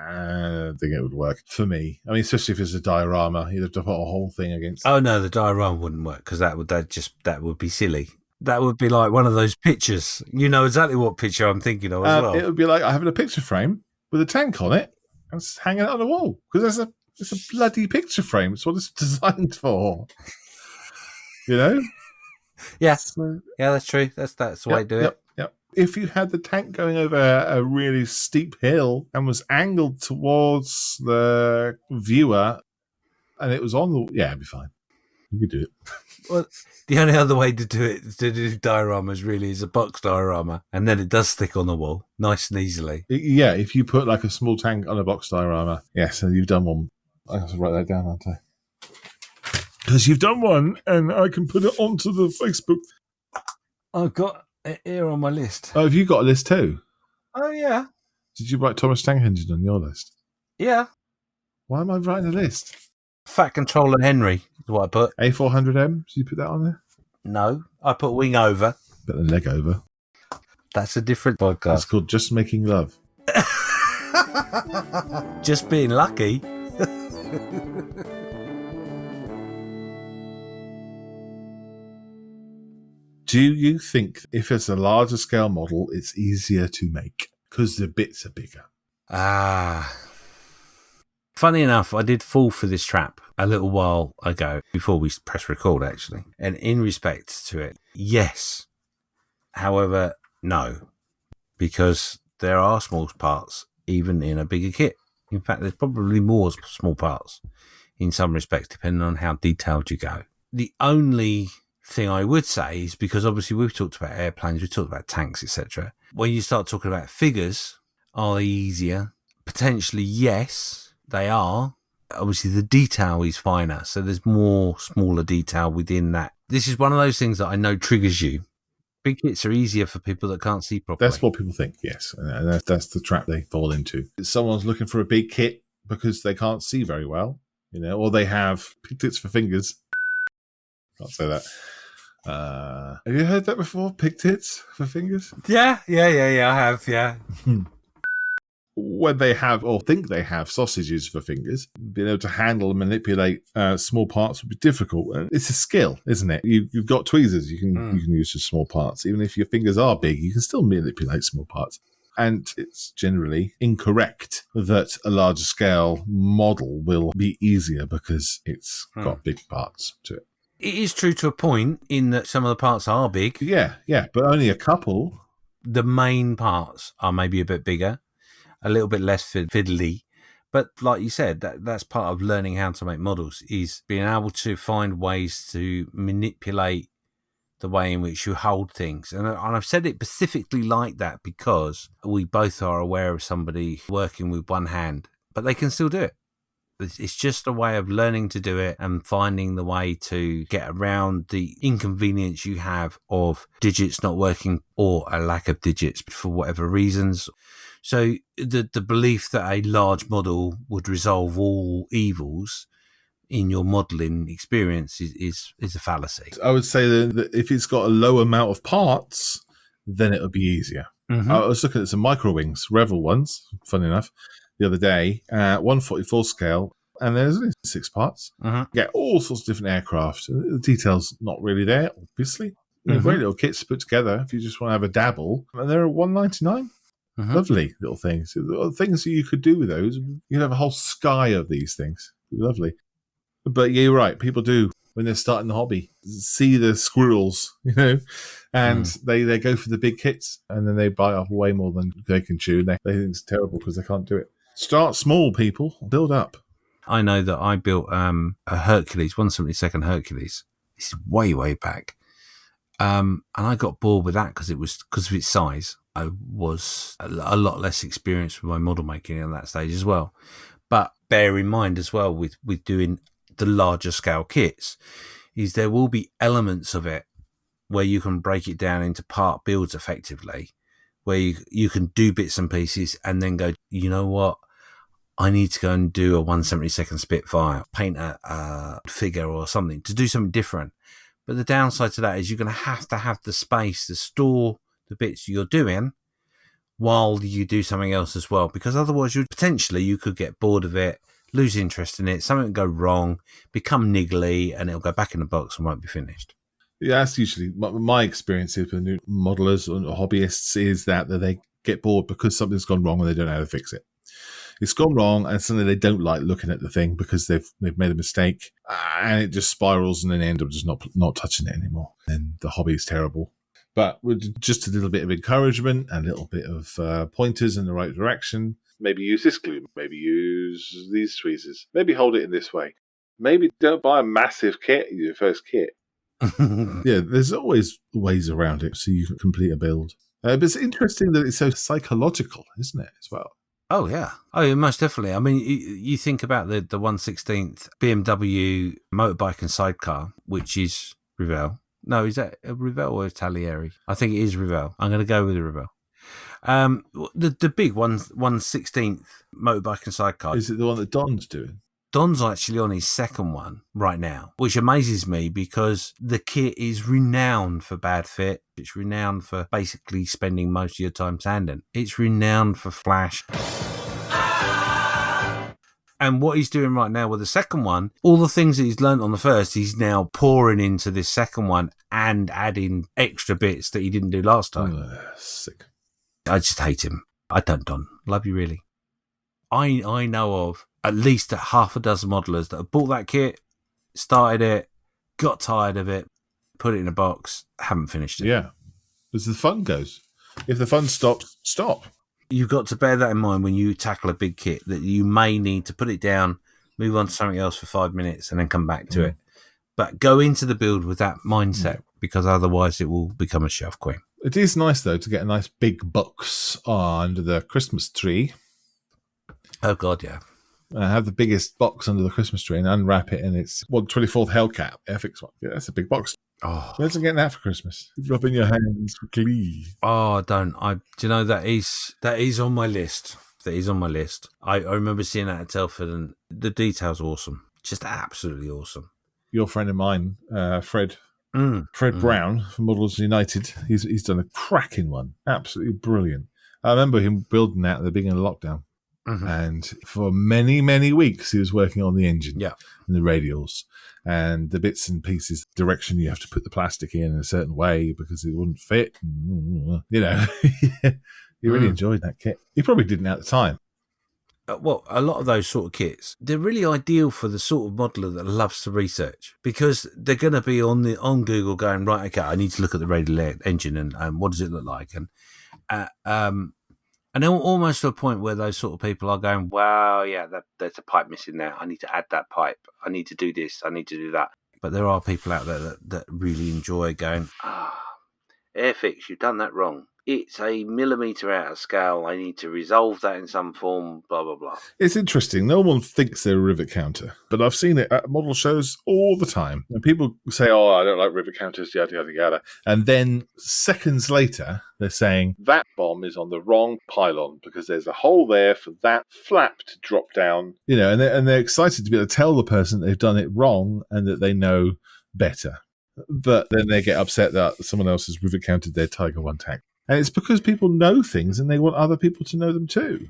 Speaker 1: I don't think it would work for me. I mean, especially if it's a diorama, you'd have to put a whole thing against.
Speaker 2: Oh no, the diorama wouldn't work because that would be silly. That would be like one of those pictures. You know exactly what picture I'm thinking of as well.
Speaker 1: It would be like having a picture frame with a tank on it and it's hanging out on the wall because it's a bloody picture frame. It's what it's designed for. You know?
Speaker 2: Yeah.
Speaker 1: So,
Speaker 2: Yeah, that's true. That's the way to do it.
Speaker 1: Yep. If you had the tank going over a really steep hill and was angled towards the viewer and it was on the... Yeah, it'd be fine. You could do it.
Speaker 2: Well, the only other way to do it, to do dioramas, really, is a box diorama, and then it does stick on the wall, nice and easily.
Speaker 1: Yeah, if you put like a small tank on a box diorama, yes, and you've done one. I have to write that down, aren't I? Because you've done one, and I can put it onto the Facebook.
Speaker 2: I've got it here on my list.
Speaker 1: Oh, have you got a list too?
Speaker 2: Oh, yeah.
Speaker 1: Did you write Thomas Tank Engine on your list?
Speaker 2: Yeah.
Speaker 1: Why am I writing a list?
Speaker 2: Fat Controller Henry is what I put.
Speaker 1: A400M, did you put that on there?
Speaker 2: No, I put Wing Over.
Speaker 1: Put the leg over.
Speaker 2: That's a different podcast.
Speaker 1: It's called Just Making Love.
Speaker 2: Just being lucky.
Speaker 1: Do you think if it's a larger scale model, it's easier to make because the bits are bigger?
Speaker 2: Funny enough, I did fall for this trap a little while ago before we press record, actually. And in respect to it, yes. However, no. Because there are small parts even in a bigger kit. In fact, there's probably more small parts in some respects, depending on how detailed you go. The only thing I would say is, because obviously we've talked about airplanes, we've talked about tanks, etc. When you start talking about figures, are they easier? Potentially, yes. They are. Obviously, the detail is finer, so there's more smaller detail within that. This is one of those things that I know triggers you. Big kits are easier for people that can't see properly.
Speaker 1: That's what people think, yes. And that's the trap they fall into. Someone's looking for a big kit because they can't see very well, or they have big tits for fingers. Can't say that. Have you heard that before? Pig tits for fingers?
Speaker 2: Yeah, I have, yeah.
Speaker 1: When they have or think they have sausages for fingers, being able to handle and manipulate small parts would be difficult. And it's a skill, isn't it? You've got tweezers you can use for small parts. Even if your fingers are big, you can still manipulate small parts. And it's generally incorrect that a larger scale model will be easier because it's got big parts to it.
Speaker 2: It is true to a point in that some of the parts are big.
Speaker 1: Yeah, but only a couple.
Speaker 2: The main parts are maybe a bit bigger. A little bit less fiddly. But like you said, that's part of learning how to make models, is being able to find ways to manipulate the way in which you hold things. And I've said it specifically like that because we both are aware of somebody working with one hand, but they can still do it. It's just a way of learning to do it and finding the way to get around the inconvenience you have of digits not working or a lack of digits for whatever reasons. So the belief that a large model would resolve all evils in your modelling experience is a fallacy.
Speaker 1: I would say that if it's got a low amount of parts, then it would be easier. Mm-hmm. I was looking at some micro wings, Revel ones, funny enough, the other day, 1/44 scale, and there's only 6 parts. Mm-hmm. You get all sorts of different aircraft. The detail's not really there, obviously. Mm-hmm. Great little kits to put together if you just want to have a dabble. And they're $199. Mm-hmm. Lovely little things. Things that you could do with those. You could have a whole sky of these things. It'd be lovely. But yeah, you're right. People do, when they're starting the hobby, see the squirrels, and they go for the big kits, and then they bite off way more than they can chew. They think it's terrible because they can't do it. Start small, people. Build up.
Speaker 2: I know that I built a Hercules, 172nd Hercules. This is way, way back. And I got bored with that because of its size. I was a lot less experienced with my model making at that stage as well. But bear in mind as well with doing the larger scale kits is there will be elements of it where you can break it down into part builds effectively, where you can do bits and pieces and then go, you know what? I need to go and do a 172nd Spitfire, paint a figure or something to do something different. But the downside to that is you're going to have the space to store the bits you're doing while you do something else as well, because otherwise you could get bored of it, lose interest in it, something will go wrong, become niggly, and it'll go back in the box and won't be finished.
Speaker 1: Yeah, that's usually my experience with new modelers or hobbyists is that they get bored because something's gone wrong and they don't know how to fix it. It's gone wrong, and suddenly they don't like looking at the thing because they've made a mistake, and it just spirals, and then they end up just not touching it anymore. And the hobby is terrible. But with just a little bit of encouragement and a little bit of pointers in the right direction, maybe use this glue, maybe use these tweezers, maybe hold it in this way. Maybe don't buy a massive kit, your first kit. Yeah, there's always ways around it so you can complete a build. But it's interesting that it's so psychological, isn't it, as well?
Speaker 2: Oh, yeah. Oh, yeah, most definitely. I mean, you think about the 1/16th BMW motorbike and sidecar, which is Revell. No, is that a Revell or a Talieri? I think it is Revell. I'm going to go with the Revell. The big 1/16th motorbike and sidecar.
Speaker 1: Is it the one that Don's doing?
Speaker 2: Don's actually on his second one right now, which amazes me because the kit is renowned for bad fit. It's renowned for basically spending most of your time sanding. It's renowned for flash. And what he's doing right now with the second one, all the things that he's learned on the first, he's now pouring into this second one and adding extra bits that he didn't do last time.
Speaker 1: Sick.
Speaker 2: I just hate him. I don't, Don. Love you, really. I know of at least half a dozen modelers that have bought that kit, started it, got tired of it, put it in a box, haven't finished it.
Speaker 1: Yeah. As the fun goes. If the fun stops, stop.
Speaker 2: You've got to bear that in mind when you tackle a big kit, that you may need to put it down, move on to something else for 5 minutes and then come back to it. But go into the build with that mindset because otherwise it will become a shelf queen.
Speaker 1: It is nice, though, to get a nice big box under the Christmas tree.
Speaker 2: Oh, God, yeah.
Speaker 1: Have the biggest box under the Christmas tree and unwrap it, and it's 24th Hellcat FX one. Yeah, that's a big box.
Speaker 2: Oh,
Speaker 1: imagine getting that for Christmas. Rubbing your hands for glee.
Speaker 2: Oh, don't. Do you know, that is on my list. That is on my list. I remember seeing that at Telford, and the detail's awesome. Just absolutely awesome.
Speaker 1: Your friend of mine, Fred Brown from Models United, he's done a cracking one. Absolutely brilliant. I remember him building that at the beginning of lockdown. Mm-hmm. And for many, many weeks, he was working on the engine and the radials and the bits and pieces, direction you have to put the plastic in a certain way because it wouldn't fit. You know, he really enjoyed that kit. He probably didn't at the time.
Speaker 2: Well, a lot of those sort of kits, they're really ideal for the sort of modeler that loves to research because they're going to be on Google going, right, okay, I need to look at the radial engine and what does it look like? And then almost to a point where those sort of people are going, wow, yeah, there's a pipe missing there. I need to add that pipe. I need to do this. I need to do that. But there are people out there that really enjoy going, Airfix, you've done that wrong. It's a millimetre out of scale. I need to resolve that in some form, blah, blah, blah.
Speaker 1: It's interesting. No one thinks they're a rivet counter, but I've seen it at model shows all the time. And people say, oh, I don't like rivet counters, yada, yada, yada. And then seconds later, they're saying, that bomb is on the wrong pylon because there's a hole there for that flap to drop down. You know, and they're excited to be able to tell the person they've done it wrong and that they know better. But then they get upset that someone else has rivet counted their Tiger 1 tank. And it's because people know things and they want other people to know them too.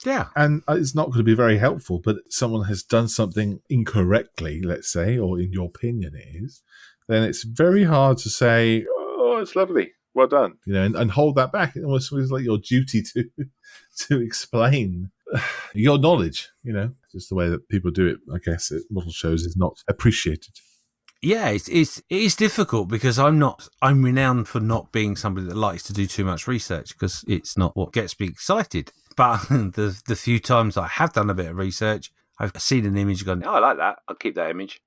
Speaker 2: Yeah.
Speaker 1: And it's not going to be very helpful, but someone has done something incorrectly, let's say, or in your opinion it is, then it's very hard to say, oh, it's lovely, well done. You know, and hold that back. It almost feels like your duty to explain your knowledge, you know. Just the way that people do it, I guess, at model shows is not appreciated.
Speaker 2: Yeah, it is difficult because I'm renowned for not being somebody that likes to do too much research because it's not what gets me excited. But the few times I have done a bit of research, I've seen an image and gone, oh, I like that. I'll keep that image.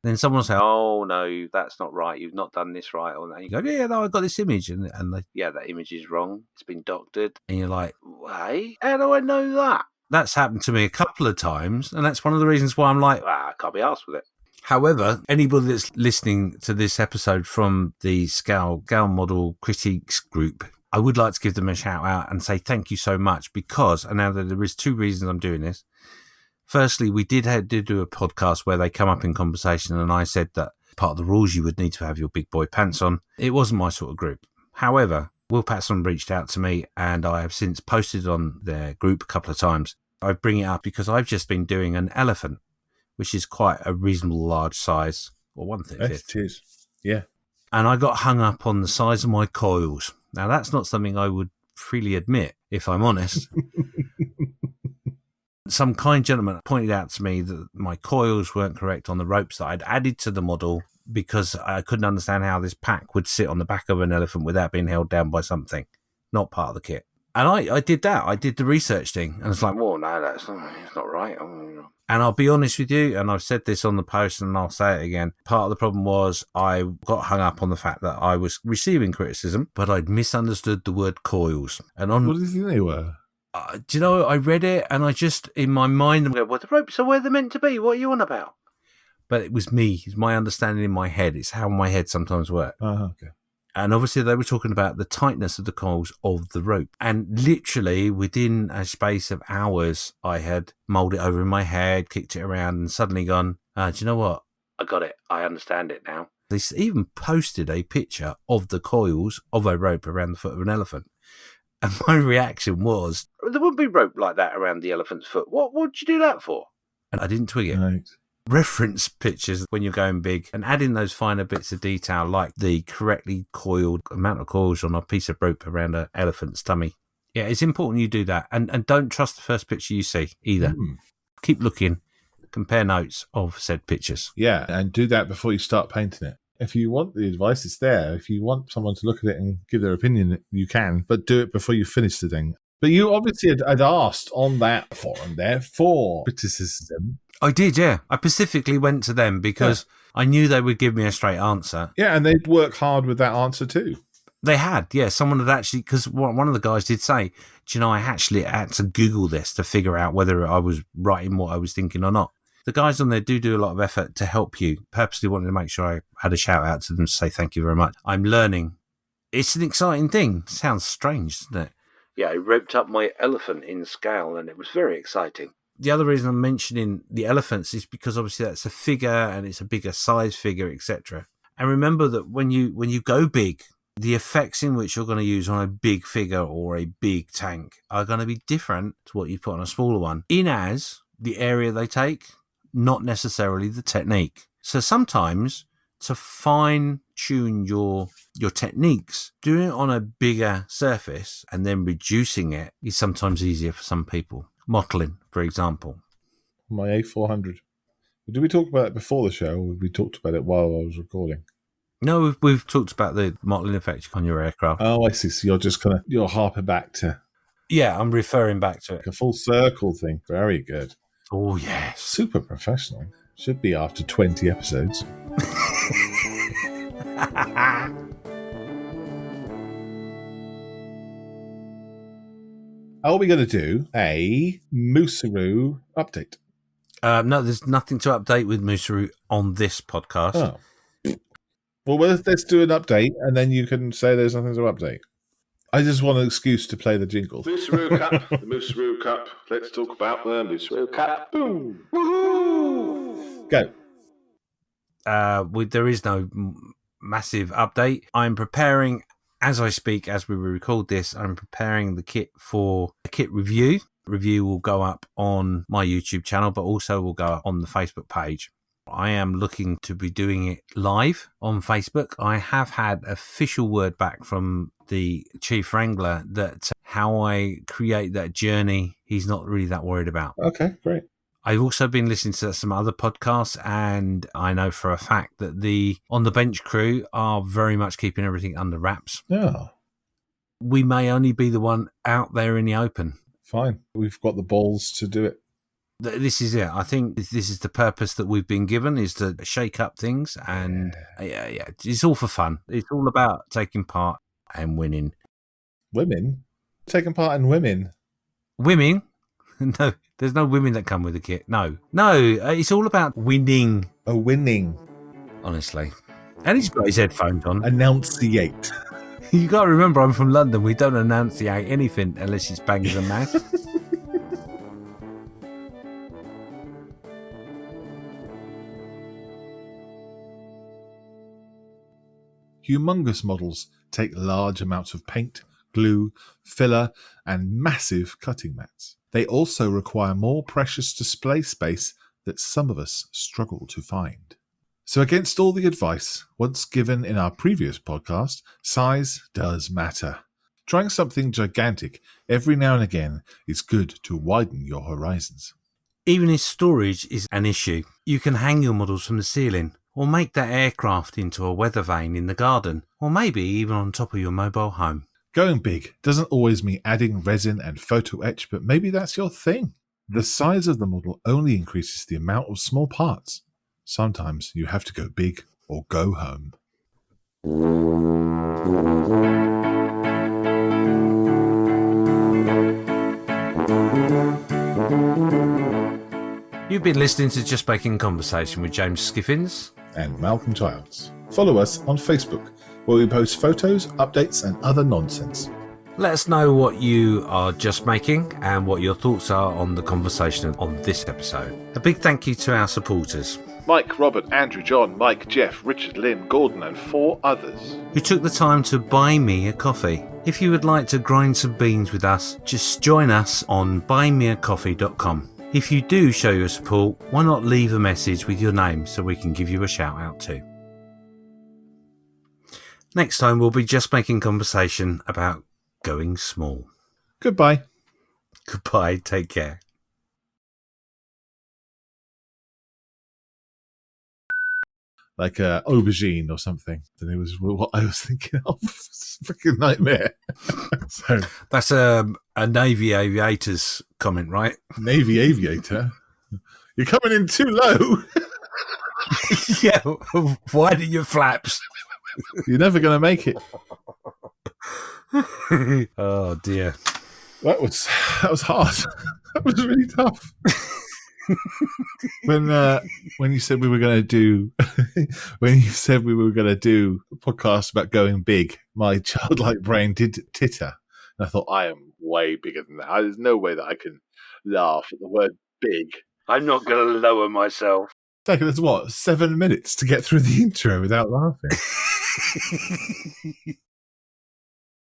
Speaker 2: Then someone will say, oh, no, that's not right. You've not done this right. And you go, yeah, no, I got this image. And yeah, that image is wrong. It's been doctored. And you're like, hey, how do I know that? That's happened to me a couple of times. And that's one of the reasons why I'm like, I can't be arsed with it. However, anybody that's listening to this episode from the Scale Model Critiques group, I would like to give them a shout out and say thank you so much because, and now that there is 2 reasons I'm doing this. Firstly, we did do a podcast where they come up in conversation and I said that part of the rules you would need to have your big boy pants on. It wasn't my sort of group. However, Will Patson reached out to me and I have since posted on their group a couple of times. I bring it up because I've just been doing an elephant, which is quite a reasonable large size, or 1/35.
Speaker 1: It is, yeah.
Speaker 2: and I got hung up on the size of my coils. Now, that's not something I would freely admit, if I'm honest. Some kind gentleman pointed out to me that my coils weren't correct on the ropes that I'd added to the model because I couldn't understand how this pack would sit on the back of an elephant without being held down by something, not part of the kit. And I did that. I did the research thing. And it's like, well, no, it's not right. And I'll be honest with you, and I've said this on the post and I'll say it again. Part of the problem was I got hung up on the fact that I was receiving criticism, but I'd misunderstood the word coils. And
Speaker 1: What do you think they were?
Speaker 2: Do you know, I read it and I just, in my mind, I'm going, well, the ropes are where they're meant to be. What are you on about? But it was me. It's my understanding in my head. It's how my head sometimes works.
Speaker 1: Okay.
Speaker 2: And obviously they were talking about the tightness of the coils of the rope. And literally within a space of hours, I had mulled it over in my head, kicked it around and suddenly gone, do you know what? I got it. I understand it now. They even posted a picture of the coils of a rope around the foot of an elephant. And my reaction was, there wouldn't be rope like that around the elephant's foot. What would you do that for? And I didn't twig it.
Speaker 1: Right.
Speaker 2: Reference pictures when you're going big and adding those finer bits of detail like the correctly coiled amount of coils on a piece of rope around an elephant's tummy. Yeah, it's important you do that. And don't trust the first picture you see either. Keep looking, compare notes of said pictures.
Speaker 1: Yeah, and do that before you start painting it. If you want the advice, it's there. If you want someone to look at it and give their opinion, you can, but do it before you finish the thing. But you obviously had asked on that forum there for criticism.
Speaker 2: I did, yeah. I specifically went to them because I knew they would give me a straight answer.
Speaker 1: Yeah, and they'd work hard with that answer too.
Speaker 2: They had, yeah. Someone had actually, because one of the guys did say, do you know, I actually had to Google this to figure out whether I was right in what I was thinking or not. The guys on there do a lot of effort to help you. Purposely wanted to make sure I had a shout out to them to say thank you very much. I'm learning. It's an exciting thing. Sounds strange, doesn't it? Yeah, I roped up my elephant in scale and it was very exciting. The other reason I'm mentioning the elephants is because obviously that's a figure and it's a bigger size figure, etc. And remember that when you go big, the effects in which you're going to use on a big figure or a big tank are going to be different to what you put on a smaller one. In as the area they take, not necessarily the technique. So sometimes to fine tune your techniques, doing it on a bigger surface and then reducing it is sometimes easier for some people. Mottling, for example.
Speaker 1: My A400. Did we talk about it before the show, or we talked about it while I was recording?
Speaker 2: No, we've talked about the mottling effect on your aircraft.
Speaker 1: Oh, I see. So you're just you're harping back to...
Speaker 2: Yeah, I'm referring back to it.
Speaker 1: Like a full circle thing. Very good.
Speaker 2: Oh, yes.
Speaker 1: Super professional. Should be after 20 episodes. Are we going to do a Mooseroo update?
Speaker 2: No, there's nothing to update with Mooseroo on this podcast.
Speaker 1: Oh. Well, let's do an update, and then you can say there's nothing to update. I just want an excuse to play the jingle.
Speaker 3: Mooseroo Cup, the Mooseroo Cup. Let's talk about the Mooseroo Cup. Boom! Woohoo!
Speaker 1: Go.
Speaker 2: There is no massive update. I'm preparing, as I speak, as we record this, I'm preparing the kit for a kit review. Review will go up on my YouTube channel, but also will go up on the Facebook page. I am looking to be doing it live on Facebook. I have had official word back from the chief wrangler that how I create that journey, he's not really that worried about.
Speaker 1: Okay, great.
Speaker 2: I've also been listening to some other podcasts, and I know for a fact that the On the Bench crew are very much keeping everything under wraps.
Speaker 1: Yeah.
Speaker 2: We may only be the one out there in the open.
Speaker 1: Fine. We've got the balls to do it.
Speaker 2: This is it. I think this is the purpose that we've been given, is to shake up things, and yeah, it's all for fun. It's all about taking part and winning.
Speaker 1: Women? Taking part in women?
Speaker 2: Women? No, there's no women that come with the kit. No, it's all about winning.
Speaker 1: Oh, winning.
Speaker 2: Honestly. And he's got his headphones on.
Speaker 1: Enunciate.
Speaker 2: You got to remember, I'm from London. We don't enunciate anything unless it's bangers and mash.
Speaker 1: Humongous models take large amounts of paint, glue, filler, and massive cutting mats. They also require more precious display space that some of us struggle to find. So against all the advice once given in our previous podcast, size does matter. Trying something gigantic every now and again is good to widen your horizons.
Speaker 2: Even if storage is an issue, you can hang your models from the ceiling, or make that aircraft into a weathervane in the garden, or maybe even on top of your mobile home.
Speaker 1: Going big doesn't always mean adding resin and photo etch, but maybe that's your thing. The size of the model only increases the amount of small parts. Sometimes you have to go big or go home.
Speaker 2: You've been listening to Just Making Conversation with James Skiffins
Speaker 1: and Malcolm Childs. Follow us on Facebook, where we post photos, updates, and other nonsense.
Speaker 2: Let us know what you are just making and what your thoughts are on the conversation on this episode. A big thank you to our supporters:
Speaker 3: Mike, Robert, Andrew, John, Mike, Jeff, Richard, Lynn, Gordon, and 4 others
Speaker 2: who took the time to buy me a coffee. If you would like to grind some beans with us, just join us on buymeacoffee.com. If you do show your support, why not leave a message with your name so we can give you a shout out too. Next time we'll be just making conversation about going small.
Speaker 1: Goodbye.
Speaker 2: Goodbye, take care.
Speaker 1: Like aubergine or something. And it was what I was thinking of. It's a freaking nightmare. So
Speaker 2: that's a Navy aviator's comment, right?
Speaker 1: Navy aviator? You're coming in too low.
Speaker 2: Yeah, widen your flaps.
Speaker 1: You're never going to make it.
Speaker 2: Oh dear.
Speaker 1: That was hard. That was really tough. When you said we were going to do a podcast about going big, my childlike brain did titter, and I thought, I am way bigger than that. There's no way that I can laugh at the word big.
Speaker 2: I'm not going to lower myself.
Speaker 1: It's taken us 7 minutes to get through the intro without laughing.